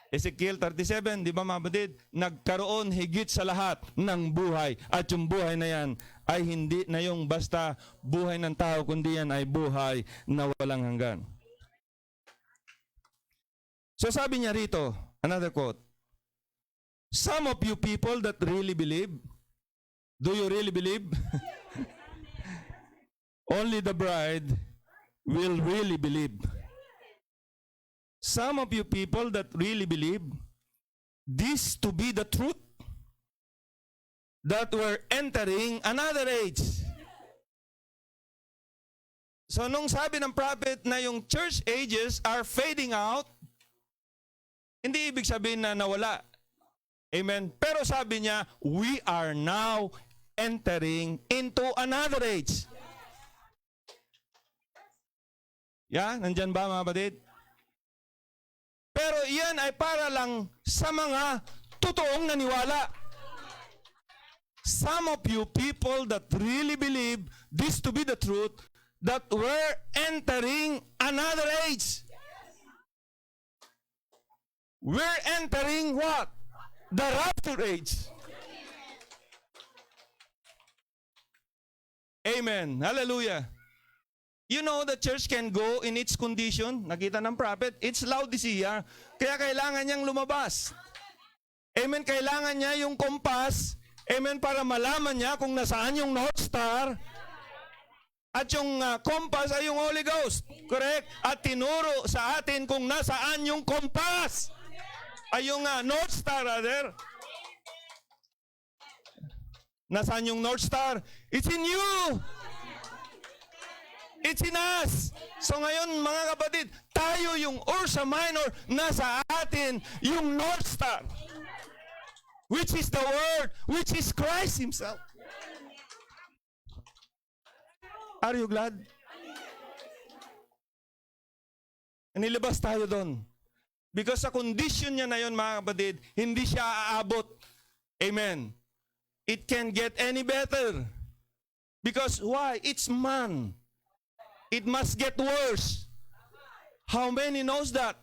Ezekiel 37, di ba mga batid? Nagkaroon higit sa lahat ng buhay. At yung buhay na yan ay hindi na yung basta buhay ng tao, kundi yan ay buhay na walang hanggan. So sabi niya rito, another quote, some of you people that really believe, do you really believe? Only the bride will really believe. Some of you people that really believe this to be the truth, that we're entering another age. So nung sabi ng prophet na yung church ages are fading out, hindi ibig sabihin na nawala. Amen. Pero sabi niya, we are now entering into another age. Yeah, nandyan ba mga batid? Pero iyan ay para lang sa mga totoong naniwala. Some of you people that really believe this to be the truth, that we're entering another age. We're entering what? The rapture age. Amen. Hallelujah. You know, the church can go in its condition. Nakita ng prophet, it's Laodicea. Kaya kailangan niyang lumabas. Amen. Kailangan niya yung kompas. Amen. Para malaman niya kung nasaan yung North Star. At yung kompas ay yung Holy Ghost. Correct? At tinuro sa atin kung nasaan yung kompas. Ay yung North Star, rather. Nasaan yung North Star? It's in you. It's in us. So ngayon, mga kapatid, tayo yung Ursa Minor, nasa atin yung North Star. Which is the Word, which is Christ Himself. Are you glad? Nilabas tayo doon. Because sa condition niya na yun, mga kapatid, hindi siya aabot. Amen. It can't get any better. Because why? It's man. It must get worse. How many knows that?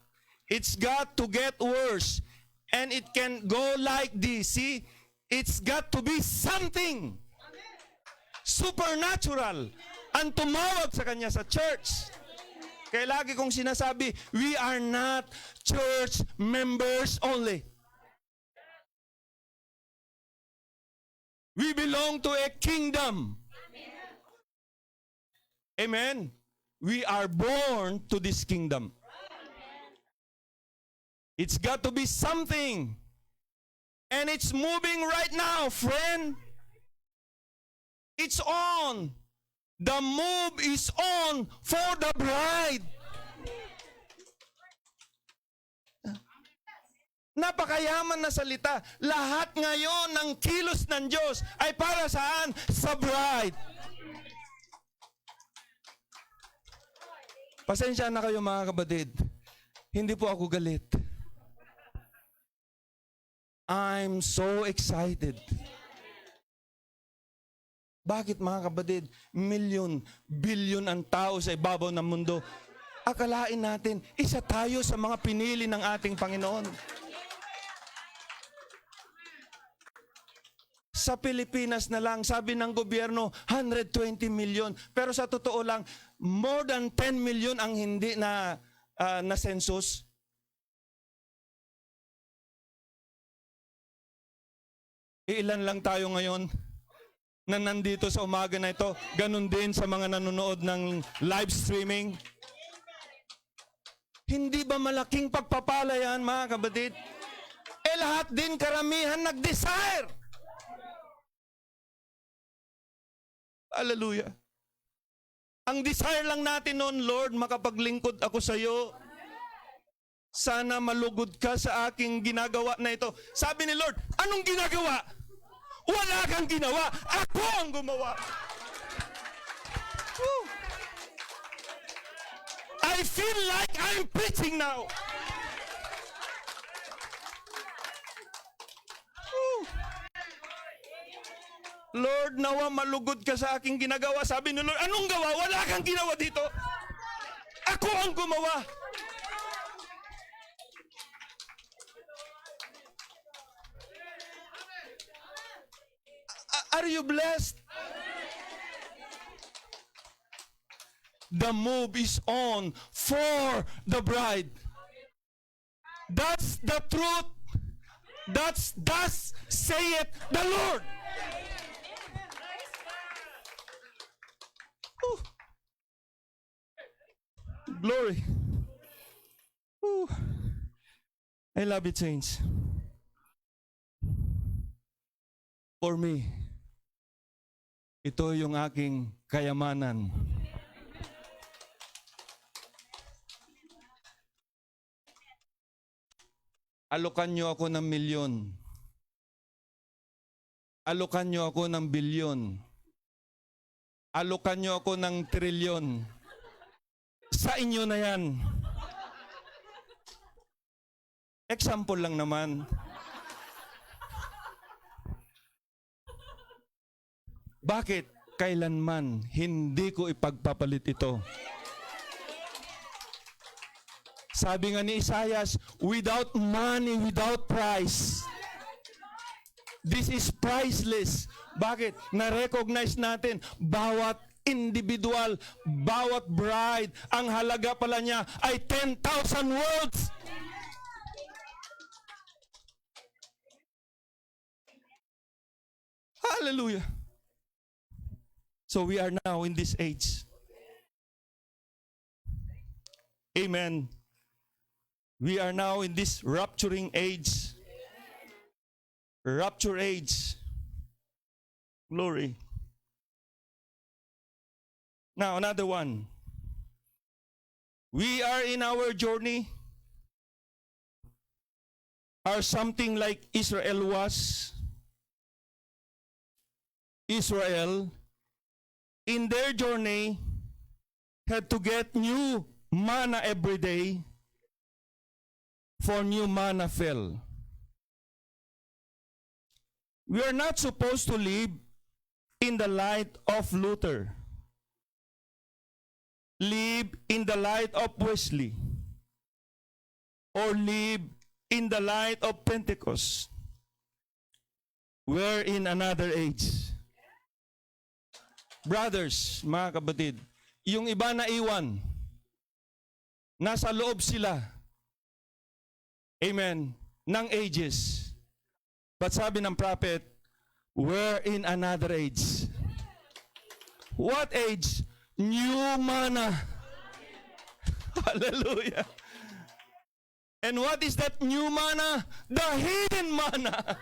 It's got to get worse. And it can go like this. See? It's got to be something supernatural ang tumawag sa kanya sa church. Kaya lagi kong sinasabi, we are not church members only. We belong to a kingdom. Amen. We are born to this kingdom. It's got to be something. And it's moving right now, friend. It's on. The move is on for the bride. Napakayaman na salita. Lahat ngayon ng kilos ng Diyos ay para saan? Sa bride. Pasensya na kayo mga kapatid. Hindi po ako galit. I'm so excited. Bakit mga kapatid? Milyon, bilyon ang tao sa ibabaw ng mundo. Akalain natin, isa tayo sa mga pinili ng ating Panginoon. Sa Pilipinas na lang, sabi ng gobyerno, 120 million. Pero sa totoo lang, more than 10 million ang hindi na census. Ilan lang tayo ngayon na nandito sa umaga na ito. Ganun din sa mga nanonood ng live streaming. Hindi ba malaking pagpapala yan, mga kapatid? Lahat din karamihan nag-desire. Hallelujah. Ang desire lang natin noon, Lord, makapaglingkod ako sa iyo. Sana malugod ka sa aking ginagawa na ito. Sabi ni Lord, anong ginagawa? Wala kang ginawa. Ako ang gumawa. Woo. I feel like I'm preaching now. Woo. Lord, nawa malugod ka sa aking ginagawa. Sabi ni Lord, anong gawa? Wala kang ginawa dito. Ako ang gumawa. Are you blessed? The move is on for the bride. That's the truth. Thus saith the Lord. Whew. Glory. Whew. I love it, saints. For me, ito yung aking kayamanan. Alokan nyo ako ng milyon. Alokan nyo ako ng bilyon. Alokan nyo ako ng trilyon. Sa inyo na yan. Example lang naman. Bakit? Kailanman hindi ko ipagpapalit ito. Sabi nga ni Isaias, without money, without price. This is priceless. Bakit? Na-recognize natin, bawat individual, bawat bride, ang halaga pala niya ay 10,000 words. Hallelujah. So we are now in this age. Amen. We are now in this rapturing age. Rapture age. Glory. Now, another one. We are in our journey. Are something like Israel was. Israel, in their journey, had to get new manna every day, for new manna fell. We are not supposed to live in the light of Luther, live in the light of Wesley, or live in the light of Pentecost. We're in another age. Brothers, mga kapatid, yung iba na iwan, nasa loob sila, amen, ng ages. But sabi ng prophet, we're in another age. What age? New manna. Hallelujah. And what is that new manna? The hidden manna.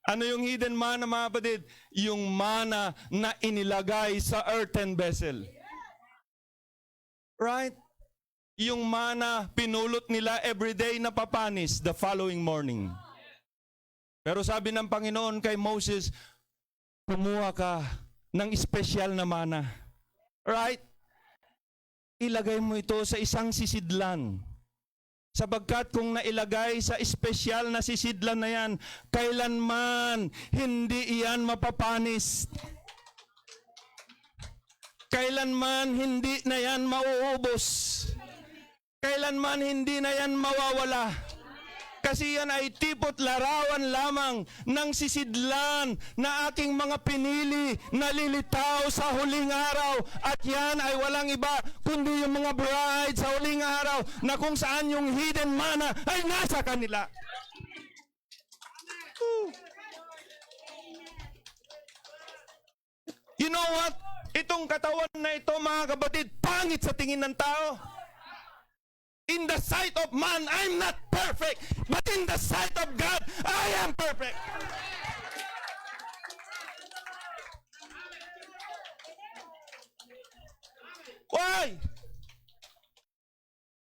Ano yung hidden manna, mga kapatid? Yung manna na inilagay sa earthen vessel. Right? Yung manna, pinulot nila everyday na papanis the following morning. Pero sabi ng Panginoon kay Moses, kumuha ka ng espesyal na manna. Right? Ilagay mo ito sa isang sisidlan. Sapagkat kung nailagay sa espesyal na sisidlan na yan, kailanman hindi iyan mapapanis. Kailanman hindi na yan mauubos. Kailanman hindi na yan mawawala. Kasi yan ay tipot larawan lamang ng sisidlan na aking mga pinili na lilitaw sa huling araw. At yan ay walang iba kundi yung mga bride sa huling araw na kung saan yung hidden manna ay nasa kanila. You know what? Itong katawan na ito, mga kapatid, pangit sa tingin ng tao. In the sight of man, I'm not perfect. But in the sight of God, I am perfect. Why?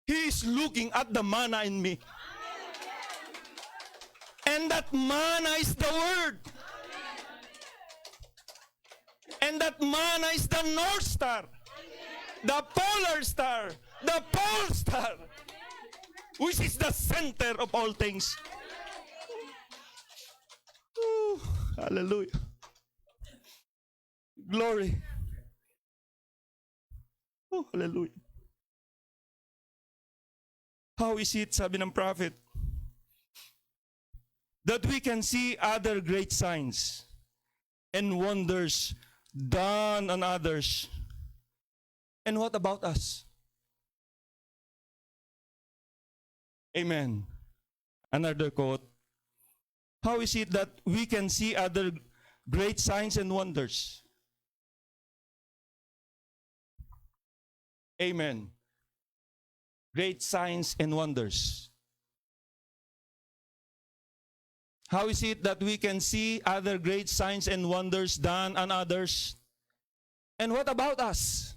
He is looking at the manna in me. And that manna is the Word. And that manna is the North Star. The polar star. The pole star, which is the center of all things. Ooh, hallelujah. Glory. Oh, hallelujah. How is it, sabi ng prophet, that we can see other great signs and wonders done on others? And what about us? Amen. Another quote. How is it that we can see other great signs and wonders? Amen. Great signs and wonders. How is it that we can see other great signs and wonders done on others? And what about us?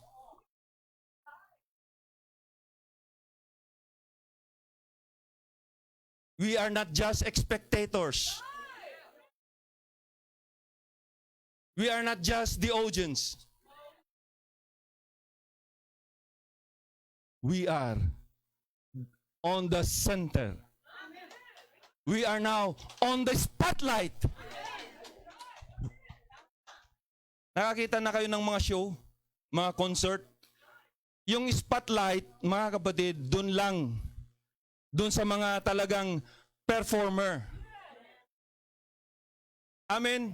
We are not just spectators. We are not just the audience. We are on the center. We are now on the spotlight. Nakakita na kayo ng mga show, mga concert? Yung spotlight, mga kapatid, dun lang. Dun sa mga talagang performer. Amen?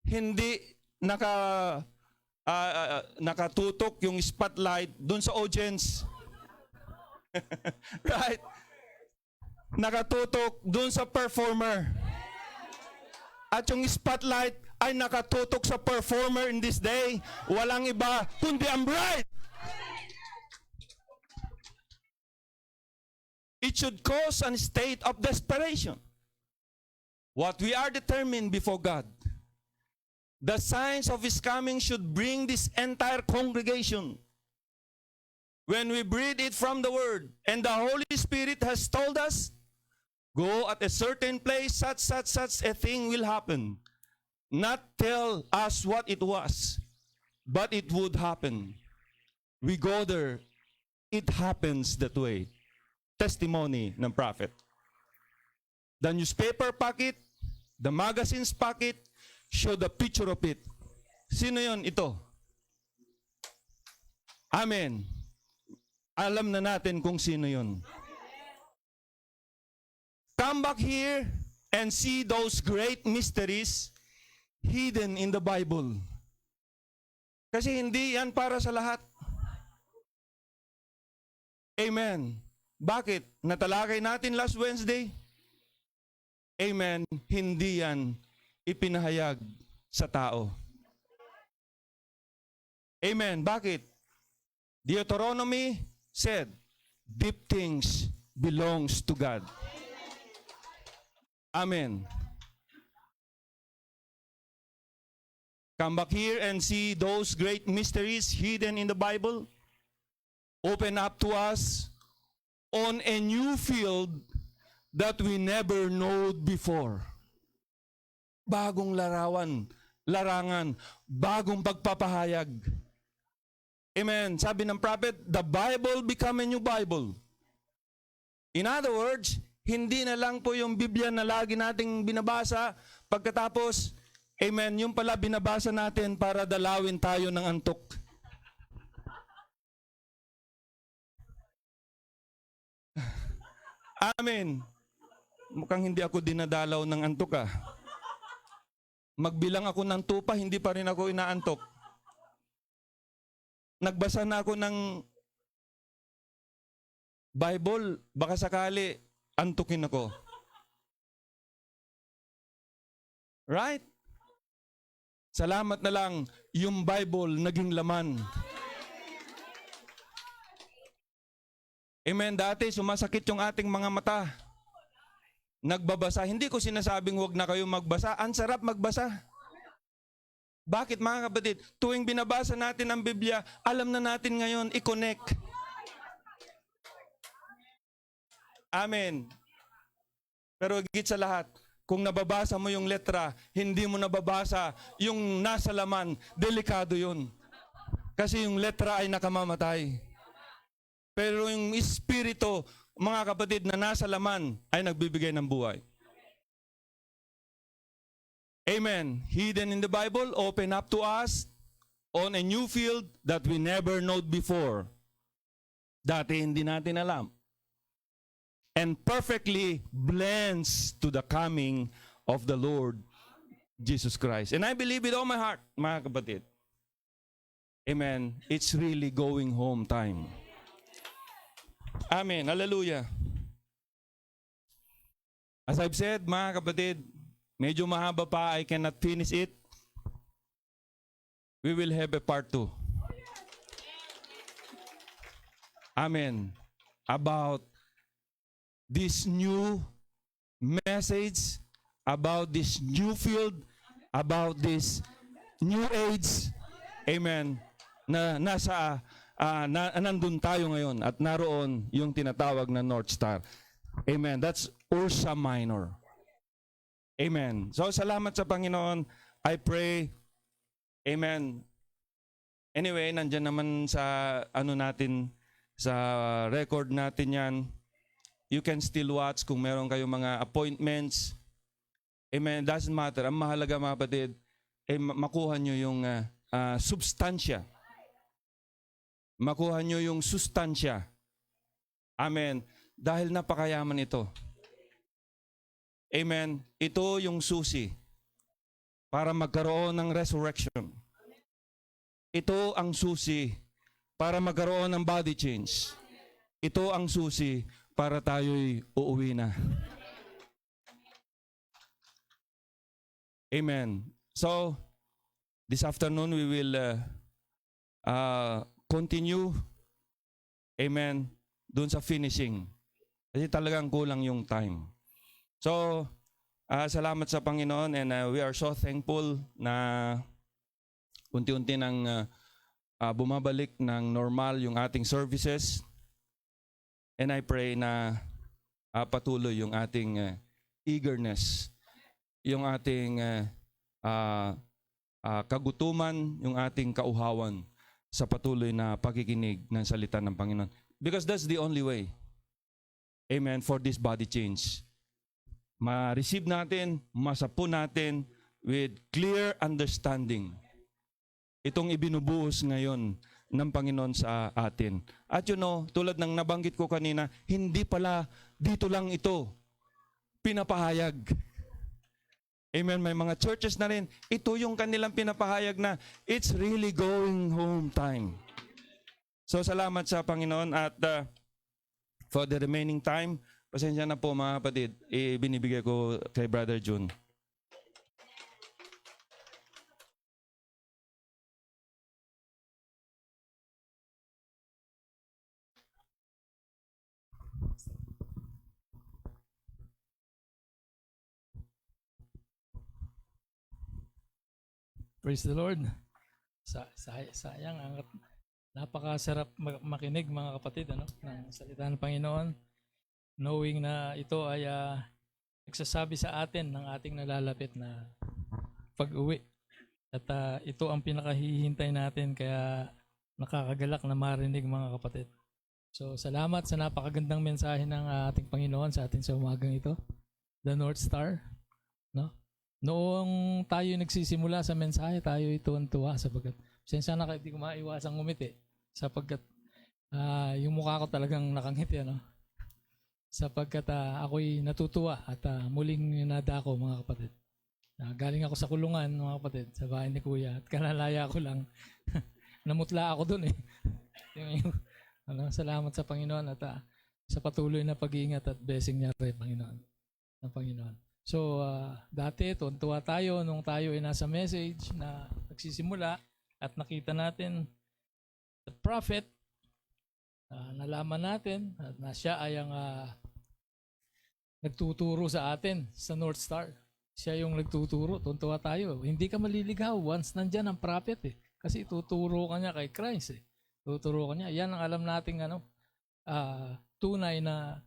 Hindi nakatutok yung spotlight dun sa audience. Right? Nakatutok dun sa performer. At yung spotlight ay nakatutok sa performer in this day. Walang iba kundi ang bride. It should cause a state of desperation. What we are determined before God. The signs of His coming should bring this entire congregation. When we breathe it from the Word, and the Holy Spirit has told us, go at a certain place, such a thing will happen. Not tell us what it was, but it would happen. We go there, it happens that way. Testimony ng prophet. The newspaper packet, the magazine's packet, show the picture of it. Sino yon? Ito. Amen. Alam na natin kung sino yon. Come back here and see those great mysteries hidden in the Bible. Kasi hindi yan para sa lahat. Amen. Bakit? Natalakay natin last Wednesday. Amen. Hindi yan ipinahayag sa tao. Amen. Bakit? Deuteronomy said, deep things belongs to God. Amen. Come back here and see those great mysteries hidden in the Bible. Open up to us on a new field that we never knowed before. Bagong larangan, bagong pagpapahayag. Amen. Sabi ng prophet, the Bible become a new Bible. In other words, hindi na lang po yung Biblia na lagi nating binabasa, pagkatapos, amen, yung pala binabasa natin para dalawin tayo ng antok. Amen. Mukhang hindi ako dinadalaw ng antok ah. Magbilang ako ng tupa, hindi pa rin ako inaantok. Nagbasa na ako ng Bible, baka sakali antukin ako. Right? Salamat na lang, yung Bible naging laman. Amen. Dati sumasakit yung ating mga mata. Nagbabasa. Hindi ko sinasabing huwag na kayo magbasa. Ang sarap magbasa. Bakit mga kapatid? Tuwing binabasa natin ang Biblia, alam na natin ngayon i-connect. Amen. Pero higit sa lahat, kung nababasa mo yung letra, hindi mo nababasa yung nasa laman, delikado yun. Kasi yung letra ay nakamamatay. Pero yung espiritu, mga kapatid, na nasa laman ay nagbibigay ng buhay. Amen. Hidden in the Bible, open up to us on a new field that we never knowed before. Dati hindi natin alam. And perfectly blends to the coming of the Lord Jesus Christ. And I believe with all my heart, mga kapatid. Amen. It's really going home time. Amen. Hallelujah. As I've said, mga kapatid, medyo mahaba pa, I cannot finish it. We will have a part 2. Amen. About this new message, about this new field, about this new age. Amen. Na nasa nandun tayo ngayon at naroon yung tinatawag na North Star. Amen. That's Ursa Minor. Amen. So salamat sa Panginoon. I pray. Amen. Anyway, nandyan naman sa natin Sa record natin yan. You can still watch kung meron kayong mga appointments. Amen. Doesn't matter. Ang mahalaga mga kapatid, makuha nyo yung substansya. Makuha nyo yung sustansya. Amen. Dahil napakayaman ito. Amen. Ito yung susi para magkaroon ng resurrection. Ito ang susi para magkaroon ng body change. Ito ang susi para tayo'y uuwi na. Amen. So, this afternoon we will continue. Amen. Doon sa finishing. Kasi talagang kulang yung time. So, salamat sa Panginoon and we are so thankful na unti-unti nang bumabalik ng normal yung ating services. And I pray na patuloy yung ating eagerness, yung ating kagutuman, yung ating kauhawan sa patuloy na pakikinig ng salita ng Panginoon. Because that's the only way, amen, for this body change. Ma-receive natin, masapo natin with clear understanding itong ibinubuhos ngayon ng Panginoon sa atin. At tulad ng nabanggit ko kanina, hindi pala dito lang ito pinapahayag. Amen, may mga churches na rin, ito yung kanilang pinapahayag na it's really going home time. So salamat sa Panginoon at for the remaining time, pasensya na po mga kapatid, binibigay ko kay Brother June. Praise the Lord. Sayang, napakasarap makinig mga kapatid ng salita ng Panginoon. Knowing na ito ay nagsasabi sa atin ng ating nalalapit na pag-uwi. At ito ang pinakahihintay natin kaya nakakagalak na marinig mga kapatid. So salamat sa napakagandang mensahe ng ating Panginoon sa atin sa umagang ito. The North Star. No? Noong tayo nagsisimula sa mensahe, tayo tuwan-tuwa sapagkat pasensya na kahit di ko maiwasang ngumiti sapagkat yung mukha ko talagang nakangiti sapagkat ako'y natutuwa at muling nadako mga kapatid. Galing ako sa kulungan mga kapatid sa bahay ni Kuya at kalalaya ko lang namutla ako doon salamat sa Panginoon at sa patuloy na pag-iingat at blessing niya rin ng Panginoon. So, dati, tuwa tayo nung tayo ay nasa message na nagsisimula at nakita natin the prophet, nalaman natin na siya ay ang nagtuturo sa atin sa North Star. Siya yung nagtuturo, tuwa tayo. Hindi ka maliligaw once nandyan ang prophet kasi tuturo ka niya kay Christ Tuturo ka niya. Yan ang alam nating tunay na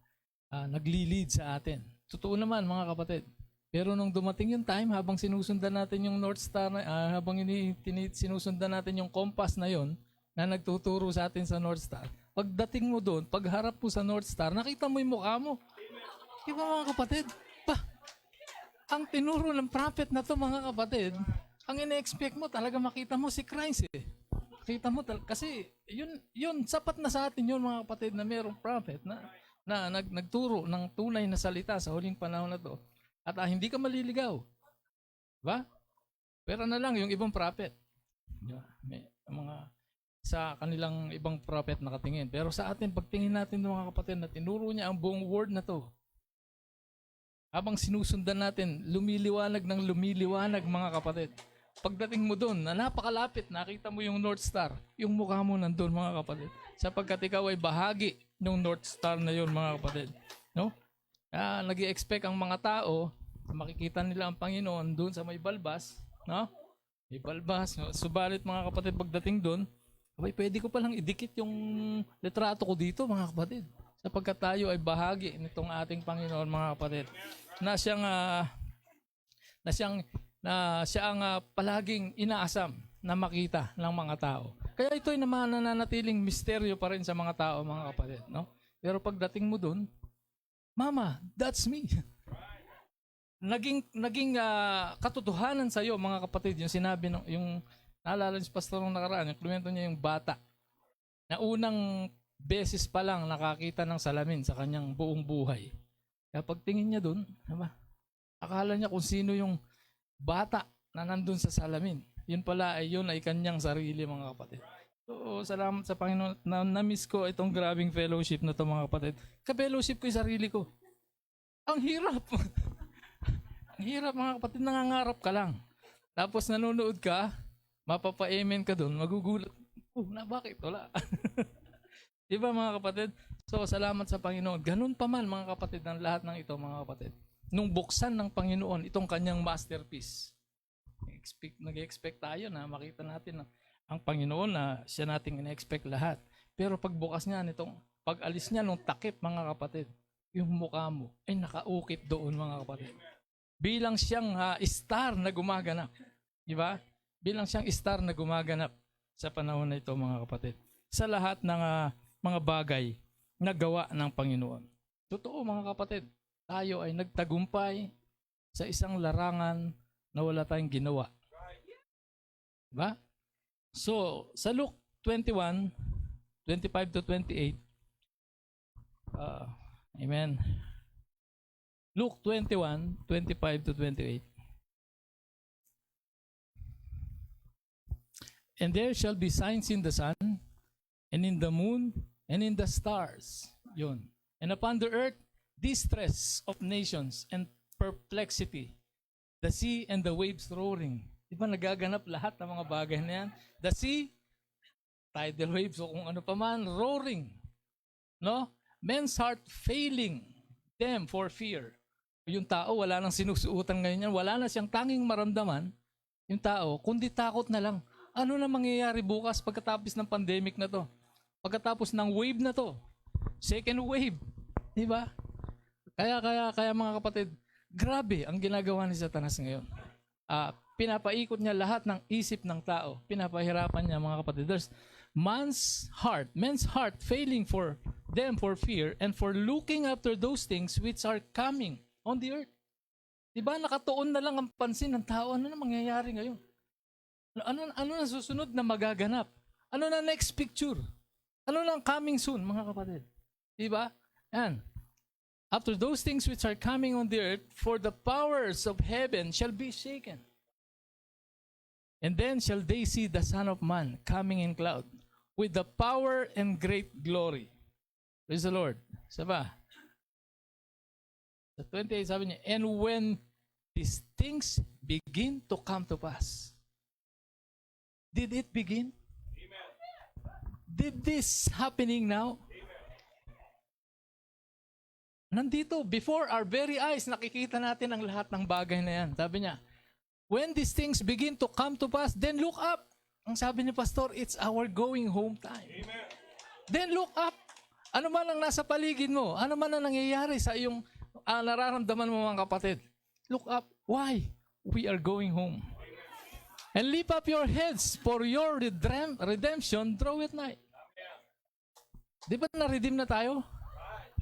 nagli-lead sa atin. Totoo naman mga kapatid. Pero nung dumating yung time, habang sinusundan natin yung North Star, habang sinusundan natin yung compass na yon na nagtuturo sa atin sa North Star, pagdating mo doon, pagharap mo sa North Star, nakita mo yung mukha mo. Di ba mga kapatid? Ang tinuro ng prophet na to mga kapatid, ang ina-expect mo talaga makita mo si Christ Makita mo kasi yun, sapat na sa atin yun mga kapatid na mayroong prophet na nagturo ng tunay na salita sa huling panahon na to. At hindi ka maliligaw. Diba? Pero na lang yung ibang prophet. May mga sa kanilang ibang prophet nakatingin. Pero sa atin, pagtingin natin ng mga kapatid na tinuro niya ang buong word na to. Habang sinusundan natin, lumiliwanag ng lumiliwanag mga kapatid. Pagdating mo doon, na napakalapit, nakita mo yung North Star, yung mukha mo nandun mga kapatid. Sapagkat ikaw ay bahagi ng North Star na yun mga kapatid. No? Nag-i-expect ang mga tao, makikita nila ang Panginoon doon sa may balbas, no? May balbas, no? Subalit mga kapatid, pagdating doon, pwede ko palang idikit yung litrato ko dito mga kapatid. Sapagkat tayo ay bahagi nitong ating Panginoon mga kapatid. Na siya ang palaging inaasam na makita ng mga tao. Kaya ito ay naman nananatiling misteryo pa rin sa mga tao, mga kapatid. No? Pero pagdating mo dun, Mama, that's me. Naging katotohanan sa iyo, mga kapatid, yung sinabi, yung naalala niyo si Pastor nung nakaraan, yung kwento niya yung bata, na unang beses pa lang nakakita ng salamin sa kanyang buong buhay. Kaya pagtingin niya dun, diba, akala niya kung sino yung bata na nandun sa salamin. Yun ay kanyang sarili, mga kapatid. So, salamat sa Panginoon na na-miss ko itong grabing fellowship na to, mga kapatid. Ka-fellowship ko yung sarili ko. Ang hirap. Ang hirap, mga kapatid, nangangarap ka lang. Tapos nanonood ka, mapapa-amen ka dun, magugulat. Na bakit? Wala. Diba, mga kapatid? So, salamat sa Panginoon. Ganun pa man, mga kapatid, ng lahat ng ito, mga kapatid. Nung buksan ng Panginoon, itong kanyang masterpiece, nag-expect tayo na makita natin ang Panginoon na siya nating ina-expect lahat. Pero pagbukas niya nitong, pag-alis niya nung takip, mga kapatid, yung mukha mo ay nakaukit doon, mga kapatid. Bilang siyang star na gumaganap. Di ba? Bilang siyang star na gumaganap sa panahon na ito, mga kapatid. Sa lahat ng mga bagay na gawa ng Panginoon. Totoo, mga kapatid. Tayo ay nagtagumpay sa isang larangan na wala tayong ginawa. Diba? So, sa Luke 21, 25 to 28, amen. Luke 21, 25 to 28. And there shall be signs in the sun, and in the moon, and in the stars. Yun. And upon the earth, distress of nations and perplexity, the sea and the waves roaring. Di ba nagaganap lahat ng mga bagay na yan? The sea, tidal waves, o kung ano pa man, roaring. No? Men's heart failing them for fear. Yung tao, wala nang sinusuutan ngayon yan. Wala na siyang tanging maramdaman, yung tao, kundi takot na lang. Ano na mangyayari bukas pagkatapos ng pandemic na to? Pagkatapos ng wave na to? Second wave. Di ba? Kaya mga kapatid, grabe ang ginagawa ni Satanas ngayon. Pinapaikot niya lahat ng isip ng tao. Pinapahirapan niya, mga kapatid. There's men's heart failing for them for fear and for looking after those things which are coming on the earth. Diba, nakatuon na lang ang pansin ng tao. Ano na mangyayari ngayon? Ano na susunod na magaganap? Ano na next picture? Ano na coming soon, mga kapatid? Diba? Yan. After those things which are coming on the earth, for the powers of heaven shall be shaken. And then shall they see the Son of Man coming in cloud with the power and great glory. Praise the Lord. Saba. Sa 28 sabi niya, and when these things begin to come to pass. Did it begin? Amen. Did this happening now? Nandito, before our very eyes, nakikita natin ang lahat ng bagay na yan. Sabi niya, when these things begin to come to pass, then look up. Ang sabi ni Pastor, it's our going home time. Amen. Then look up. Ano man ang nasa paligid mo, ano man ang nangyayari sa iyong nararamdaman mo, mga kapatid, look up. Why? We are going home. And lift up your heads, for your redemption draweth nigh. Di ba na-redeem na tayo?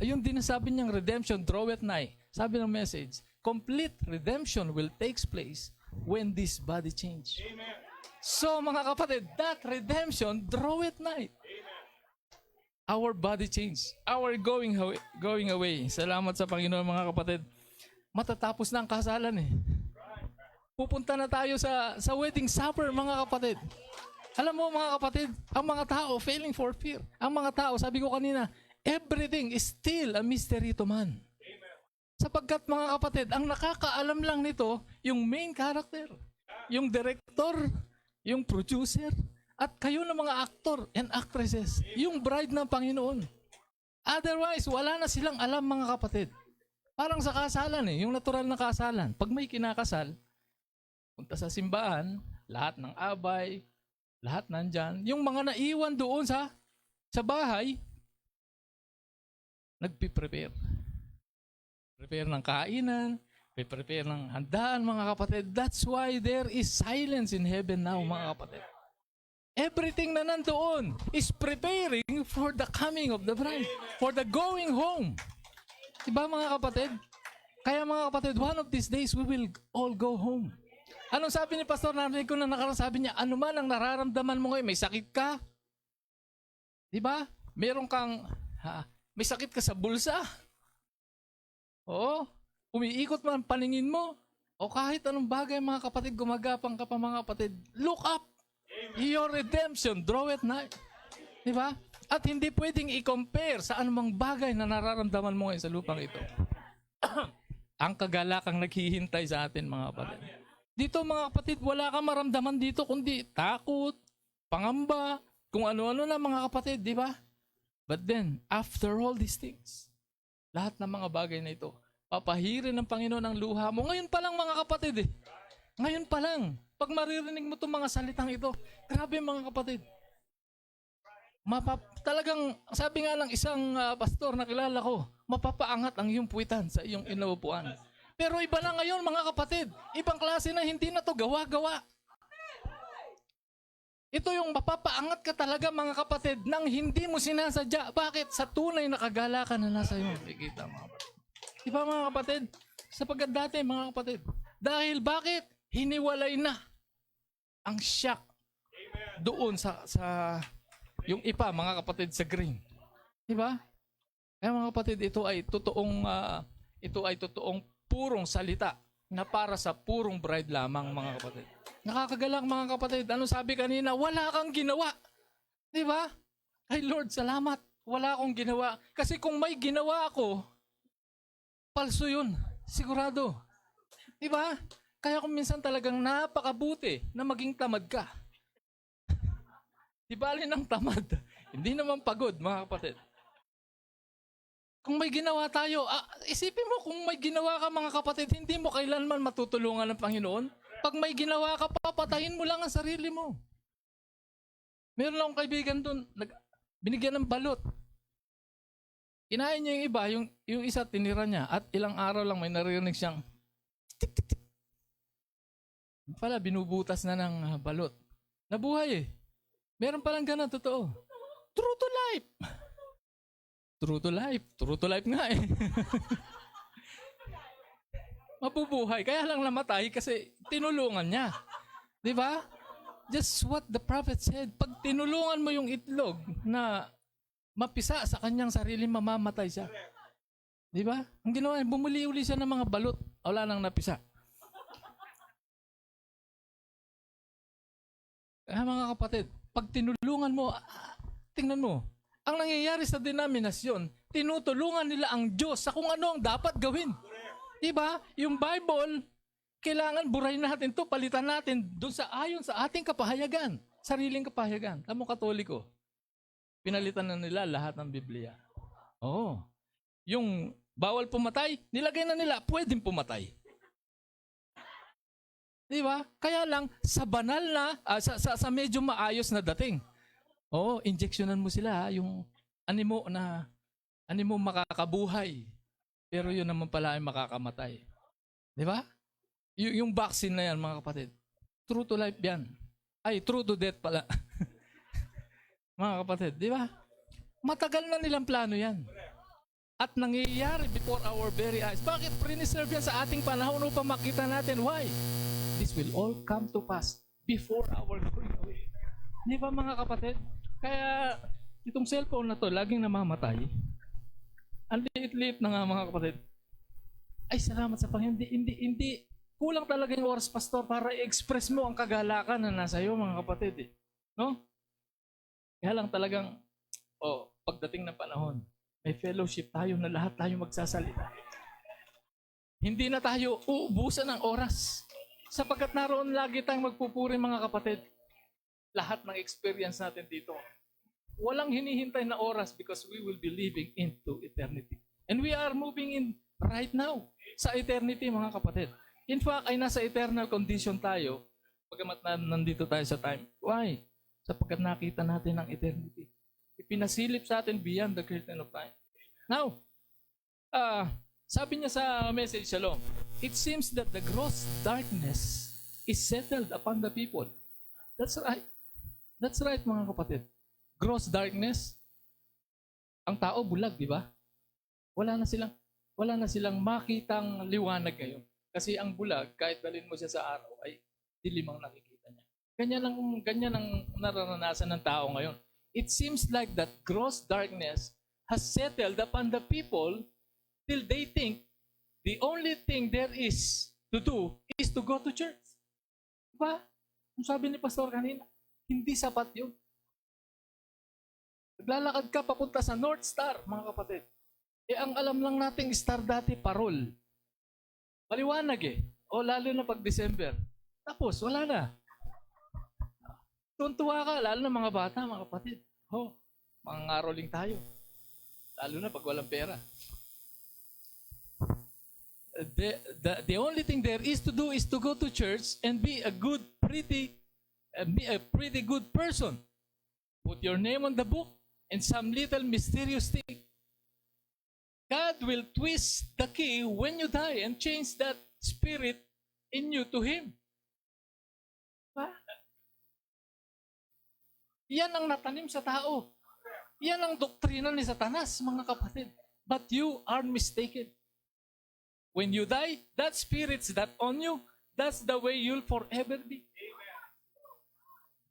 Ayun din sabi niyang redemption draweth nigh. Sabi ng message, complete redemption will take place when this body change. Amen. So mga kapatid, that redemption draweth nigh. Amen. Our body change, our going away. Salamat sa Panginoon, mga kapatid. Matatapos na ang kasalan eh. Pupunta na tayo sa wedding supper, mga kapatid. Alam mo, mga kapatid, ang mga tao failing for fear. Ang mga tao, sabi ko kanina, everything is still a mystery to man. Amen. Sapagkat, mga kapatid, ang nakakaalam lang nito, yung main character, yung director, yung producer, at kayo ng mga actor and actresses, yung bride ng Panginoon. Otherwise, wala na silang alam, mga kapatid. Parang sa kasalan eh, yung natural na kasalan. Pag may kinakasal, punta sa simbahan, lahat ng abay, lahat nandyan. Yung mga naiwan doon sa bahay, nagpiprepare. Prepare ng kainan, prepare ng handaan, mga kapatid. That's why there is silence in heaven now, mga kapatid. Everything na nandoon is preparing for the coming of the bride, for the going home. Diba mga kapatid? Kaya mga kapatid, one of these days, we will all go home. Anong sabi ni Pastor? Narinig ko na nakaraan, sabi niya, ano man ang nararamdaman mo ngayon, may sakit ka? Diba? Meron kang, may sakit ka sa bulsa? Oo. Umiikot man paningin mo. O kahit anong bagay mga kapatid, gumagapang ka pa mga kapatid, look up. Your redemption, draweth nigh. Diba? At hindi pwedeng i-compare sa anumang bagay na nararamdaman mo ngayon sa lupang ito. Ang kagalakang naghihintay sa atin mga kapatid. Dito mga kapatid, wala kang maramdaman dito kundi takot, pangamba, kung ano-ano na mga kapatid, di ba? But then, after all these things, lahat ng mga bagay na ito, papahirin ng Panginoon ang luha mo. Ngayon pa lang mga kapatid Ngayon pa lang. Pag maririnig mo itong mga salitang ito, grabe mga kapatid. Talagang, sabi nga ng isang pastor na kilala ko, mapapaangat ang iyong puwitan sa iyong inuupuan. Pero iba na ngayon mga kapatid. Ibang klase na hindi na to gawa-gawa. Ito yung mapapaangat ka talaga mga kapatid nang hindi mo sinasadya. Bakit? Sa tunay na kagalakan na nasa iyo. Kikita mga kapatid. Diba mga kapatid? Sapagkat dati mga kapatid. Dahil bakit? Hiniwalay na ang shock doon sa yung ipa mga kapatid sa green. Diba? Kaya mga kapatid, ito ay totoong purong salita na para sa purong bride lamang mga kapatid. Nakakagalak mga kapatid. Ano sabi kanina? Wala kang ginawa. Diba? Ay Lord, salamat. Wala akong ginawa. Kasi kung may ginawa ako, palso yun. Sigurado. Diba? Kaya kung minsan talagang napakabuti na maging tamad ka. Di bali ng tamad. Hindi naman pagod mga kapatid. Kung may ginawa tayo, isipin mo kung may ginawa ka mga kapatid, hindi mo kailanman matutulungan ng Panginoon. Pag may ginawa ka, papatayin mo lang ang sarili mo. Meron akong kaibigan doon, binigyan ng balot. Kinain niya yung iba, yung isa tinira niya at ilang araw lang may naririnig siyang tik, tik, tik. Pala, binubutas na ng balot. Nabuhay Meron palang ganun, totoo. True to life. True to life. True to life nga Mabubuhay. Kaya lang namatay kasi tinulungan niya. Di ba? Just what the prophet said. Pag tinulungan mo yung itlog na mapisa sa kanyang sarili, mamamatay siya. Di ba? Ang ginawa, bumuli-uli siya ng mga balot. Wala nang napisa. Kaya mga kapatid, pag tinulungan mo, tingnan mo, ang nangyayari sa denominasyon, tinutulungan nila ang Diyos sa kung ano ang dapat gawin. Diba? Yung Bible, kailangan burahin natin to, palitan natin doon sa ayon sa ating kapahayagan, sariling kapahayagan. Alam mo, Katoliko, pinalitan na nila lahat ng Biblia. Oo. Yung bawal pumatay, nilagay na nila, pwedeng pumatay. Di ba? Kaya lang, sa banal na, sa medyo maayos na dating. Oo, injectionan mo sila, yung animo makakabuhay. Pero yun naman pala ay makakamatay. Di ba? Yung vaccine na yan, mga kapatid. True to life yan. Ay, true to death pala. Mga kapatid, di ba? Matagal na nilang plano yan. At nangyayari before our very eyes. Bakit pre-reserve yan sa ating panahon upang makita natin? Why? This will all come to pass before our going away. Di ba mga kapatid? Kaya itong cellphone na to, laging namamatay. Ang liit-liit na nga mga kapatid. Ay, salamat sa Panginoon. Hindi. Kulang talaga yung oras, Pastor, para i-express mo ang kagalakan na nasa iyo, mga kapatid. No? Kaya lang talagang, pagdating ng panahon, may fellowship tayo na lahat tayo magsasalita. Hindi na tayo uubusan ng oras. Sapagkat naroon lagi tayong magpupuri mga kapatid. Lahat ng experience natin dito. Walang hinihintay na oras because we will be living into eternity. And we are moving in right now sa eternity mga kapatid. In fact, ay nasa eternal condition tayo pagamat nandito tayo sa time. Why? Sapagkat nakita natin ang eternity. Ipinasilip sa atin beyond the curtain of time. Now, sabi niya sa message, Shalom, it seems that the gross darkness is settled upon the people. That's right. That's right, mga kapatid. Gross darkness, ang tao bulag, di ba? Wala na silang makitang liwanag ngayon. Kasi ang bulag, kahit dalhin mo siya sa araw, ay dilim ang nakikita niya. Ganyan ang nararanasan ng tao ngayon. It seems like that gross darkness has settled upon the people till they think the only thing there is to do is to go to church. Diba? Ang sabi ni Pastor kanina, hindi sapat yun. Naglalakad ka papunta sa North Star, mga kapatid. Ang alam lang nating star dati, parol. Maliwanag O lalo na pag December. Tapos, wala na. Tuntua ka, lalo na mga bata, mga kapatid. Mga ngaroling tayo. Lalo na pag walang pera. The only thing there is to do is to go to church and be a pretty good person. Put your name on the book and some little mysterious thing. God will twist the key when you die and change that spirit in you to Him. Yan ang natanim sa tao. Yan ang doktrina ni Satanas, mga kapatid. But you are mistaken. When you die, that spirit's that on you, that's the way you'll forever be.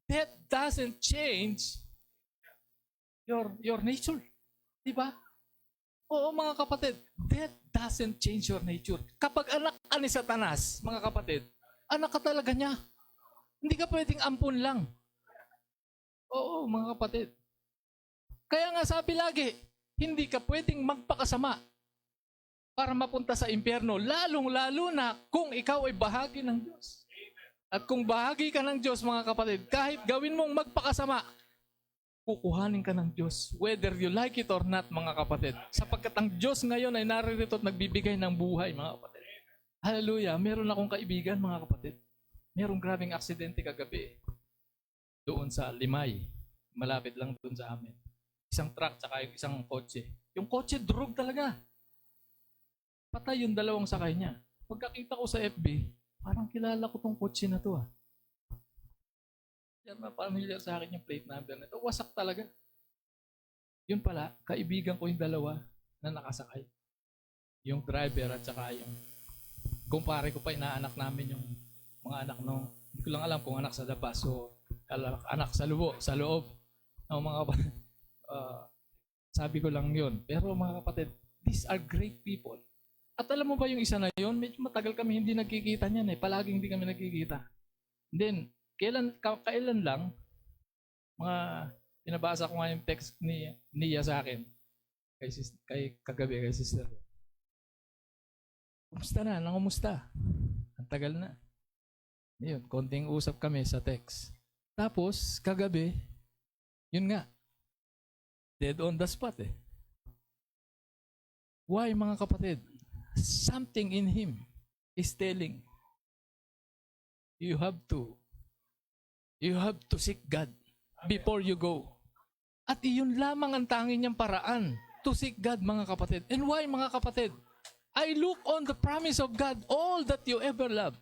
That doesn't change your nature. Diba? Oo, mga kapatid, that doesn't change your nature. Kapag anak ka ni Satanas, mga kapatid, anak ka talaga niya. Hindi ka pwedeng ampun lang. Oo, mga kapatid. Kaya nga sabi lagi, hindi ka pwedeng magpakasama para mapunta sa impyerno, lalong-lalo na kung ikaw ay bahagi ng Diyos. At kung bahagi ka ng Diyos, mga kapatid, kahit gawin mong magpakasama, kukuhanin ka ng Diyos, whether you like it or not, mga kapatid. Sapagkat ang Diyos ngayon ay naririto at nagbibigay ng buhay, mga kapatid. Hallelujah! Meron akong kaibigan, mga kapatid. Merong grabing aksidente kagabi. Doon sa Limay. Malapit lang doon sa amin. Isang truck tsaka yung isang kotse. Yung kotse, drug talaga. Patay yung dalawang sakay niya. Pagkakita ko sa FB, parang kilala ko tong kotse na to. Yan na familiar sa akin yung plate number na ito. Wasak talaga. Yun pala, kaibigan ko yung dalawa na nakasakay. Yung driver at saka yung kumpare ko pa, inaanak namin yung mga anak no. Hindi ko lang alam kung anak sa labas o anak sa loob. No, mga kapatid. Sabi ko lang yun. Pero mga kapatid, these are great people. At alam mo ba yung isa na yun? Medyo matagal kami hindi nagkikita niyan Palaging hindi kami nagkikita. And then, kailan lang, pinabasa ko nga yung text niya sa akin, kagabi, kay sister. Kumusta na? Nangumusta? Ang tagal na. Yun, konting usap kami sa text. Tapos, kagabi, yun nga, dead on the spot Why, mga kapatid? Something in him is telling, you have to seek God before you go. At iyon lamang ang tanging niyang paraan, to seek God, mga kapatid. And why, mga kapatid? I look on the promise of God, all that you ever love.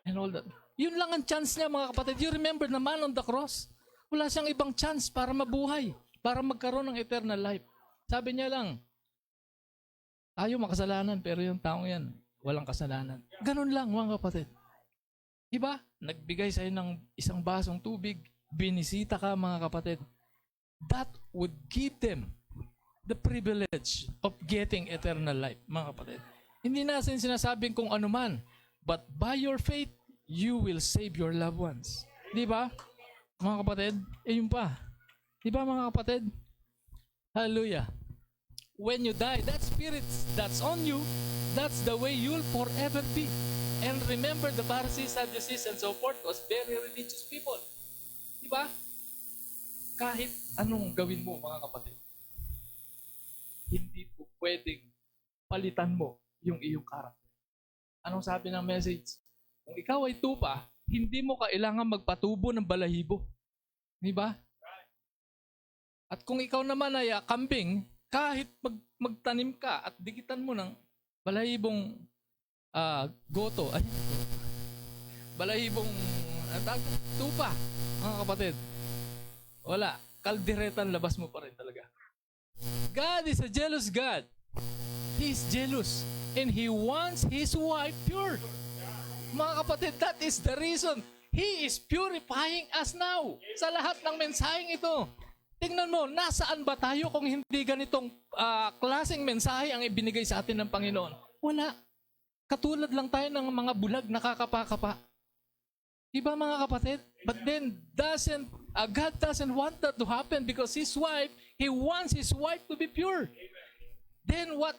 And all that. Yun lang ang chance niya, mga kapatid. You remember the man on the cross? Wala siyang ibang chance para mabuhay, para magkaroon ng eternal life. Sabi niya lang, tayo makasalanan, pero yung taong yan, walang kasalanan. Ganun lang, mga kapatid. Diba? Nagbigay sa'yo ng isang basong tubig, binisita ka, mga kapatid. That would give them the privilege of getting eternal life, mga kapatid. Hindi natin sinasabing kung ano man, but by your faith, you will save your loved ones. Diba? Mga kapatid, yun pa. Diba, mga kapatid? Hallelujah. When you die, that spirit that's on you, that's the way you'll forever be. And remember, the Pharisees, Sadducees, and so forth was very religious people. Diba? Kahit anong gawin mo, mga kapatid, hindi po pwedeng palitan mo yung iyong karakter. Anong sabi ng message? Kung ikaw ay tupa, hindi mo kailangan magpatubo ng balahibo. Diba? At kung ikaw naman ay kambing, kahit magtanim ka at dikitan mo ng balahibong goto, balahibong tupa, mga kapatid. Wala. Kalderetan, labas mo pa rin talaga. God is a jealous God. He is jealous. And He wants His wife pure. Mga kapatid, that is the reason He is purifying us now. Sa lahat ng mensaheng ito. Tingnan mo, nasaan ba tayo kung hindi ganitong klaseng mensahe ang ibinigay sa atin ng Panginoon? Wala. Katulad lang tayo ng mga bulag nakakapa-kapa. Diba mga kapatid? But then, God doesn't want that to happen because His wife, He wants His wife to be pure. Then what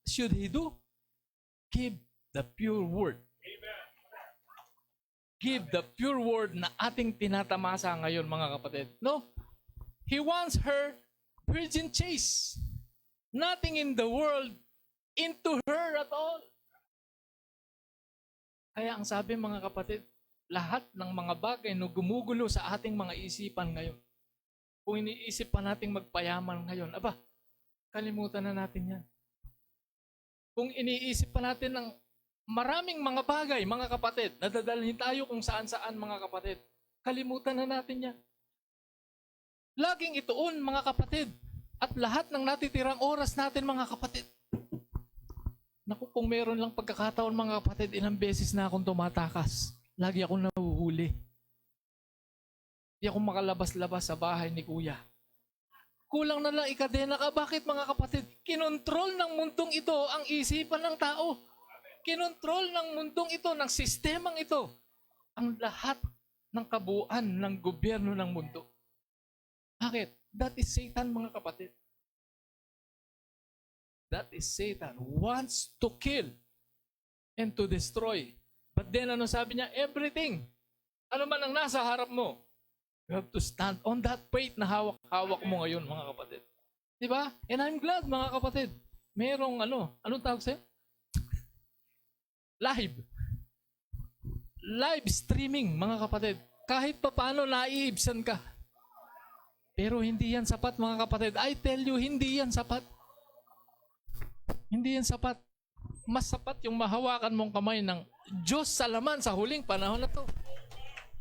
should He do? Give the pure word. Give the pure word na ating tinatamasa ngayon mga kapatid. No? He wants her virgin chaste. Nothing in the world into her at all. Kaya ang sabi mga kapatid, lahat ng mga bagay na gumugulo sa ating mga isipan ngayon, kung iniisip pa nating magpayaman ngayon, kalimutan na natin yan. Kung iniisip pa natin ng maraming mga bagay, mga kapatid, nadadalhin tayo kung saan-saan mga kapatid, kalimutan na natin yan. Laging ituon mga kapatid, at lahat ng natitirang oras natin mga kapatid. Naku, kung meron lang pagkakataon mga kapatid, ilang beses na akong tumatakas. Lagi akong nahuhuli. Hindi ako makalabas-labas sa bahay ni Kuya. Kulang na lang ikadena ka. Bakit mga kapatid? Kinontrol ng mundong ito ang isipan ng tao. Kinontrol ng mundong ito, ng sistemang ito, ang lahat ng kabuuan ng gobyerno ng mundo. Bakit? That is Satan mga kapatid. That is Satan. Wants to kill and to destroy. But then ano sabi niya? Everything. Ano man ang nasa harap mo, you have to stand on that faith na hawak mo ngayon mga kapatid. Diba? And I'm glad mga kapatid. Merong anong tawag sa'yo? Live streaming mga kapatid. Kahit pa paano naiibsan ka. Pero hindi yan sapat mga kapatid. I tell you, hindi yan sapat. Hindi yan sapat. Mas sapat yung mahawakan mong kamay ng Diyos sa laman sa huling panahon na to.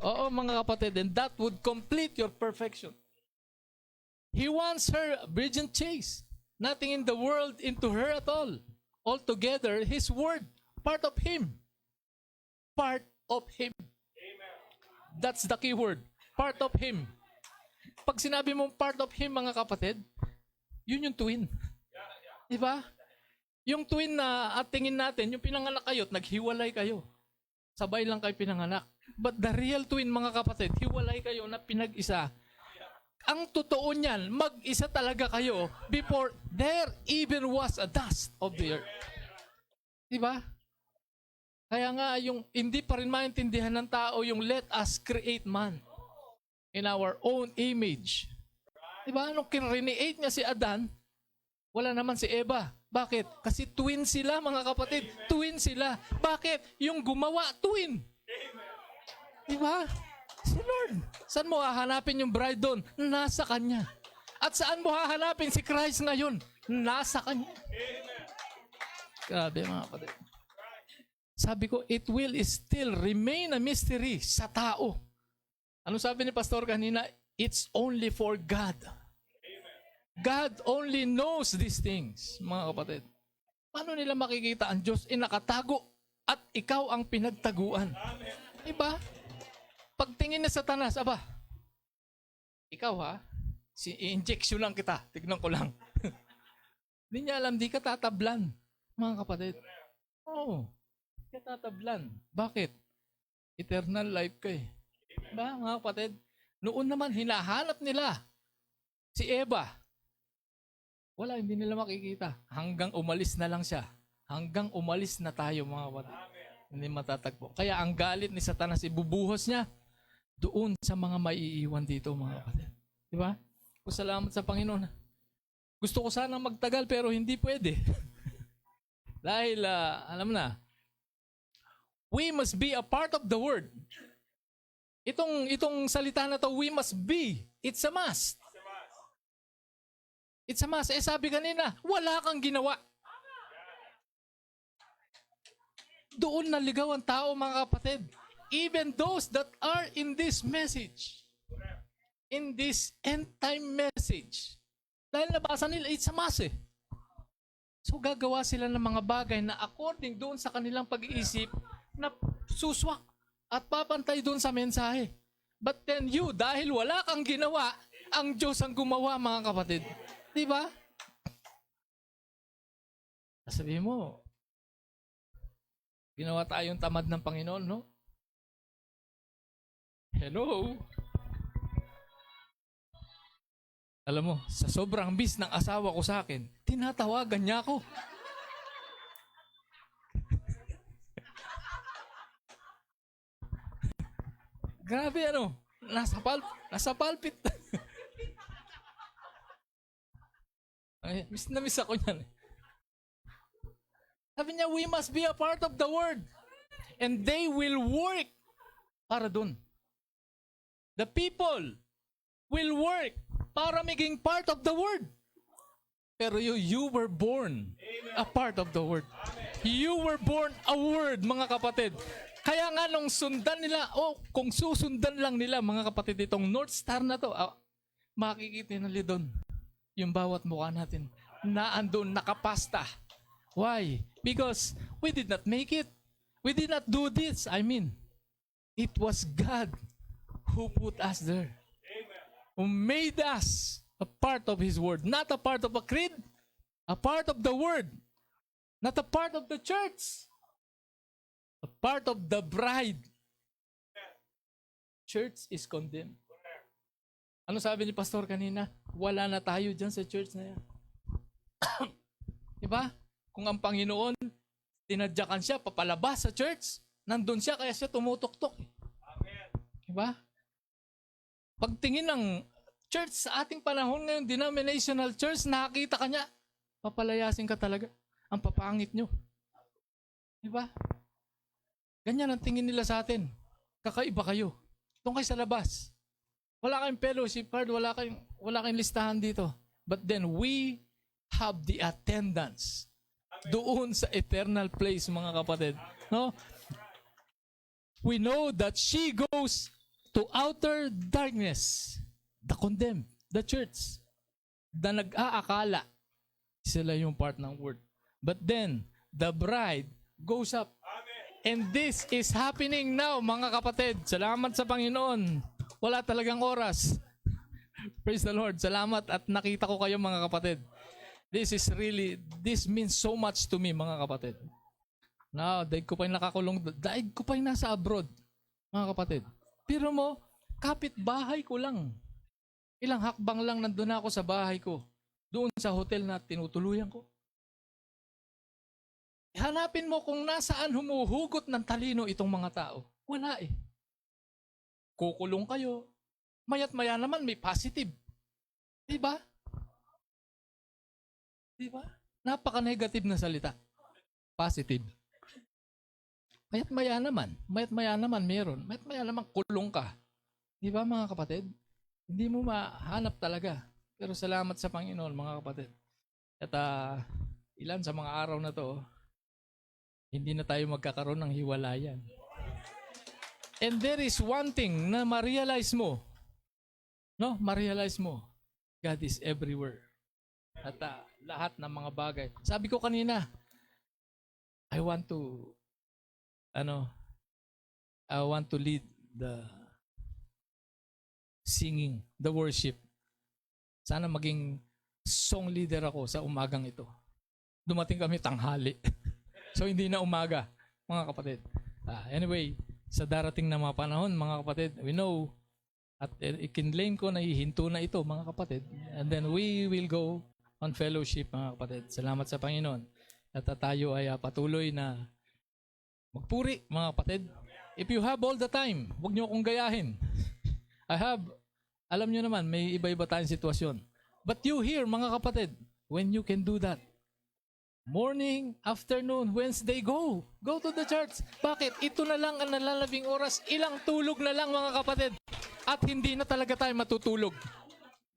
Oo mga kapatid, and that would complete your perfection. He wants her virgin chaste. Nothing in the world into her at all. Altogether, His word, part of Him. Part of Him. That's the key word. Part of Him. Pag sinabi mong part of Him, mga kapatid, yun yung twin. Diba? Yung twin na at tingin natin, yung pinanganak kayo at naghiwalay kayo. Sabay lang kayo pinanganak. But the real twin, mga kapatid, hiwalay kayo na pinag-isa. Ang totoo niyan, mag-isa talaga kayo before there even was a dust of the earth. Diba? Kaya nga, yung hindi pa rin maintindihan ng tao yung let us create man in our own image. Diba? Nung kinreate niya si Adan, wala naman si Eva. Bakit? Kasi twin sila, mga kapatid. Twin sila. Bakit? Yung gumawa, twin. Diba? Si Lord. Saan mo hahanapin yung bride doon? Nasa Kanya. At saan mo hahanapin si Christ ngayon? Nasa Kanya. Grabe mga kapatid. Sabi ko, it will still remain a mystery sa tao. Ano sabi ni Pastor kanina? It's only for God. God only knows these things, mga kapatid. Paano nila makikita ang Diyos? Nakatago at ikaw ang pinagtaguan. Diba? Pagtingin ni Satanas, ikaw i-injection lang kita. Tignan ko lang. Hindi niya alam, di ka tatablan, mga kapatid. Oo. Di ka tatablan. Bakit? Eternal life ka eh. Diba, mga kapatid? Noon naman, hinahanap nila si Eva. Wala, hindi nila makikita. Hanggang umalis na lang siya. Hanggang umalis na tayo, mga kapatid. Hindi matatagpo. Kaya ang galit ni Satanas, ibubuhos niya doon sa mga maiiwan dito, mga kapatid. Diba? Salamat sa Panginoon. Gusto ko sana magtagal pero hindi pwede. Dahil, alam na, we must be a part of the Word. Itong salita na to, we must be. It's a must. It's a must. Sabi kanina, wala kang ginawa. Doon naligaw ang tao, mga kapatid. Even those that are in this message. in this end time message. Dahil nabasa nila, it's a mass eh. So gagawa sila ng mga bagay na according doon sa kanilang pag-iisip na suswak at papantay doon sa mensahe. But then you, dahil wala kang ginawa, ang Diyos ang gumawa, mga kapatid. Di ba? Sabihin mo, ginawa tayong tamad ng Panginoon, no? Hello? Alam mo, sa sobrang bis ng asawa ko sa akin, tinatawagan niya ako. Grabe ano, nasa pulpit. Ay, miss na miss ako niyan. Sabi niya, we must be a part of the word. And they will work para dun. The people will work para maging part of the word. Pero you were born a part of the word. You were born a word, mga kapatid. Kaya nga nung sundan nila, kung susundan lang nila, mga kapatid, itong North Star na to, makikita nila doon yung bawat mukha natin na andun, nakapasta. Why? Because we did not make it. We did not do this. I mean, it was God who put us there. Who made us a part of His Word. Not a part of a creed. A part of the Word. Not a part of the church. A part of the bride. Church is condemned. Ano sabi ni Pastor kanina? Wala na tayo dyan sa church na yan. Diba? Kung ang Panginoon, tinadyakan siya, papalabas sa church, nandun siya, kaya siya tumutok-tok. Diba? Pagtingin ng church sa ating panahon ngayon, denominational church, nakakita ka niya, papalayasin ka talaga. Ang papangit nyo. Diba? Ganyan ang tingin nila sa atin. Kakaiba kayo. Doon kayo sa labas. Wala kayong fellowship card, wala kayong listahan dito. But then we have the attendance doon sa eternal place, mga kapatid. No? We know that she goes to outer darkness, the condemned, the church, the nag-aakala sila yung part ng word. But then, the bride goes up. And this is happening now, mga kapatid. Salamat sa Panginoon. Wala talagang oras. Praise the Lord. Salamat at nakita ko kayo, mga kapatid. This means so much to me, mga kapatid. Now, daig ko pa yung nakakulong, daig ko pa yung nasa abroad, mga kapatid. Pero mo, kapit-bahay ko lang. Ilang hakbang lang nandun ako sa bahay ko. Doon sa hotel na tinutuluyan ko. Hanapin mo kung nasaan humuhugot ng talino itong mga tao. Wala eh. Kukulong kayo. Mayat maya naman may positive. Diba? Diba? Napaka-negative na salita. Positive. Mayat maya naman meron. Mayat maya naman kulong ka. Diba, mga kapatid? Hindi mo mahanap talaga. Pero salamat sa Panginoon, mga kapatid. At ilan sa mga araw na to, hindi na tayo magkakaroon ng hiwalayan. And there is one thing na ma-realize mo. No? Ma-realize mo. God is everywhere. At lahat ng mga bagay. Sabi ko kanina, I want to lead the singing, the worship. Sana maging song leader ako sa umagang ito. Dumating kami tanghali. So, hindi na umaga, mga kapatid. Anyway, sa darating na mga panahon, mga kapatid, we know, at ikinlaim ko na hihinto na ito, mga kapatid. And then we will go on fellowship, mga kapatid. Salamat sa Panginoon. At tayo ay patuloy na magpuri, mga kapatid. If you have all the time, huwag niyo akong gayahin. Alam niyo naman, may iba-iba tayong sitwasyon. But you here, mga kapatid, when you can do that, morning, afternoon, Wednesday, go to the church. Bakit? Ito na lang ang nalalabing oras. Ilang tulog na lang, mga kapatid. At hindi na talaga tayo matutulog.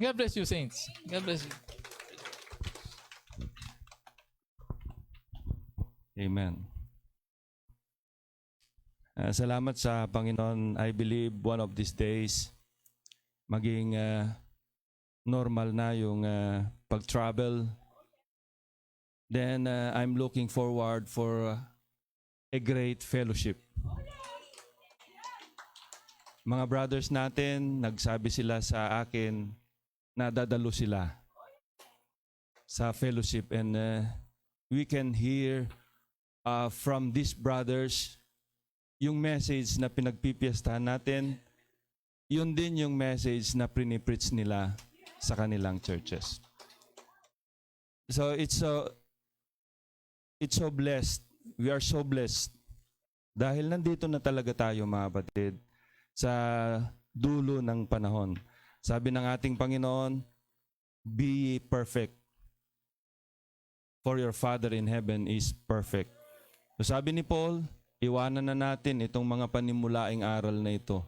God bless you, saints. God bless you. Amen. Salamat sa Panginoon. I believe one of these days, maging normal na yung pag-travel. Then I'm looking forward for a great fellowship. Mga brothers natin, nagsabi sila sa akin na dadalo sila sa fellowship, and we can hear from these brothers yung message na pinagpipiyastahan natin, yun din yung message na pinipreach nila sa kanilang churches. So it's so blessed. We are so blessed dahil nandito na talaga tayo, mga kapatid, sa dulo ng panahon. Sabi ng ating Panginoon, be ye perfect, for your Father in heaven is perfect. So sabi ni Paul, iwanan na natin itong mga panimulaing aral na ito.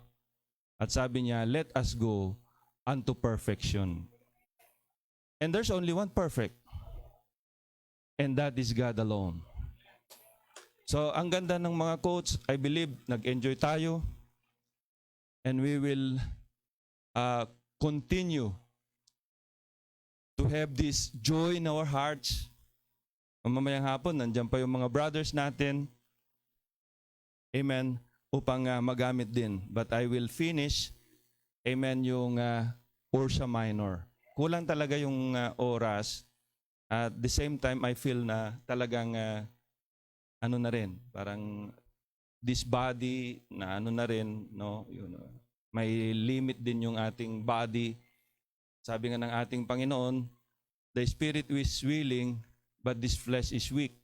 At sabi niya, let us go unto perfection. And there's only one perfect, and that is God alone. So ang ganda ng mga quotes, I believe nag-enjoy tayo, and we will continue to have this joy in our hearts. Mamayang hapon, nandiyan pa yung mga brothers natin. Amen. Upang magamit din. But I will finish, amen, yung Ursa Minor. Kulang talaga yung oras. At the same time, I feel na talagang ano na rin, parang this body na ano na rin, no? Yun, may limit din yung ating body. Sabi nga ng ating Panginoon, the spirit is willing, but this flesh is weak.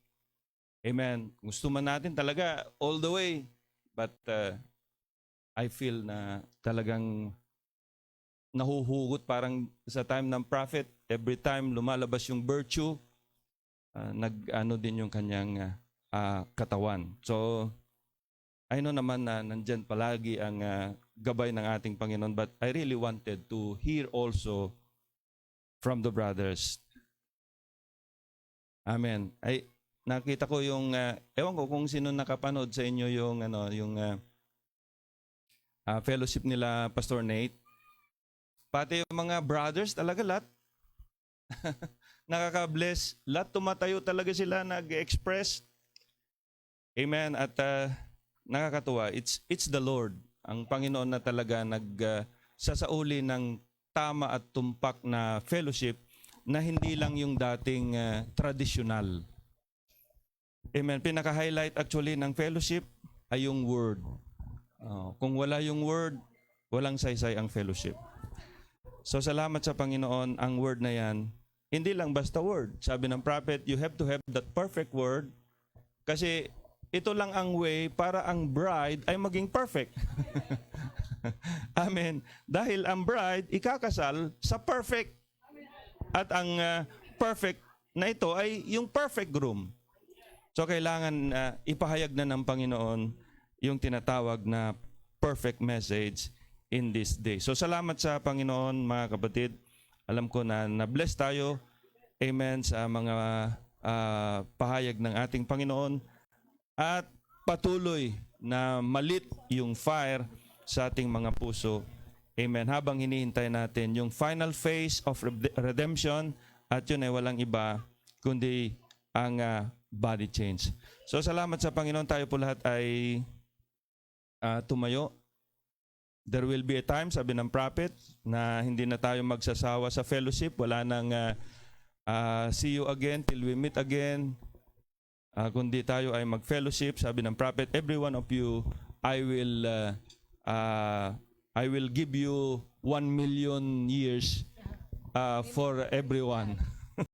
Amen. Gusto man natin talaga all the way, but I feel na talagang nahuhugot parang sa time ng prophet, every time lumalabas yung virtue, nag-ano din yung kanyang katawan. So, I know naman na nandyan palagi ang gabay ng ating Panginoon, but I really wanted to hear also from the brothers. Amen. Ay, nakita ko yung, ewan ko kung sino nakapanood sa inyo yung, fellowship nila Pastor Nate. Pati yung mga brothers, talaga lahat. Nakaka-bless. Lahat tumatayo talaga sila, nag-express. Amen. At nakakatuwa. It's the Lord, ang Panginoon na talaga nagsasauli ng tama at tumpak na fellowship na hindi lang yung dating traditional. Amen. Pinaka-highlight actually ng fellowship ay yung word. Kung wala yung word, walang saysay ang fellowship. So salamat sa Panginoon, ang word na yan, hindi lang basta word. Sabi ng prophet, you have to have that perfect word kasi ito lang ang way para ang bride ay maging perfect. Amen. Dahil ang bride ikakasal sa perfect. At ang perfect na ito ay yung perfect groom. So kailangan ipahayag na ng Panginoon yung tinatawag na perfect message in this day. So salamat sa Panginoon, mga kapatid. Alam ko na na-bless tayo. Amen sa mga pahayag ng ating Panginoon. At patuloy na malit yung fire sa ating mga puso. Amen. Habang hinihintay natin yung final phase of redemption, at yun ay walang iba kundi ang body change. So salamat sa Panginoon, tayo po lahat ay tumayo. There will be a time, sabi ng prophet, na hindi na tayo magsasawa sa fellowship. Wala nang see you again till we meet again. Kundi tayo ay mag-fellowship. Sabi ng prophet, every one of you, I will give you 1 million years for everyone.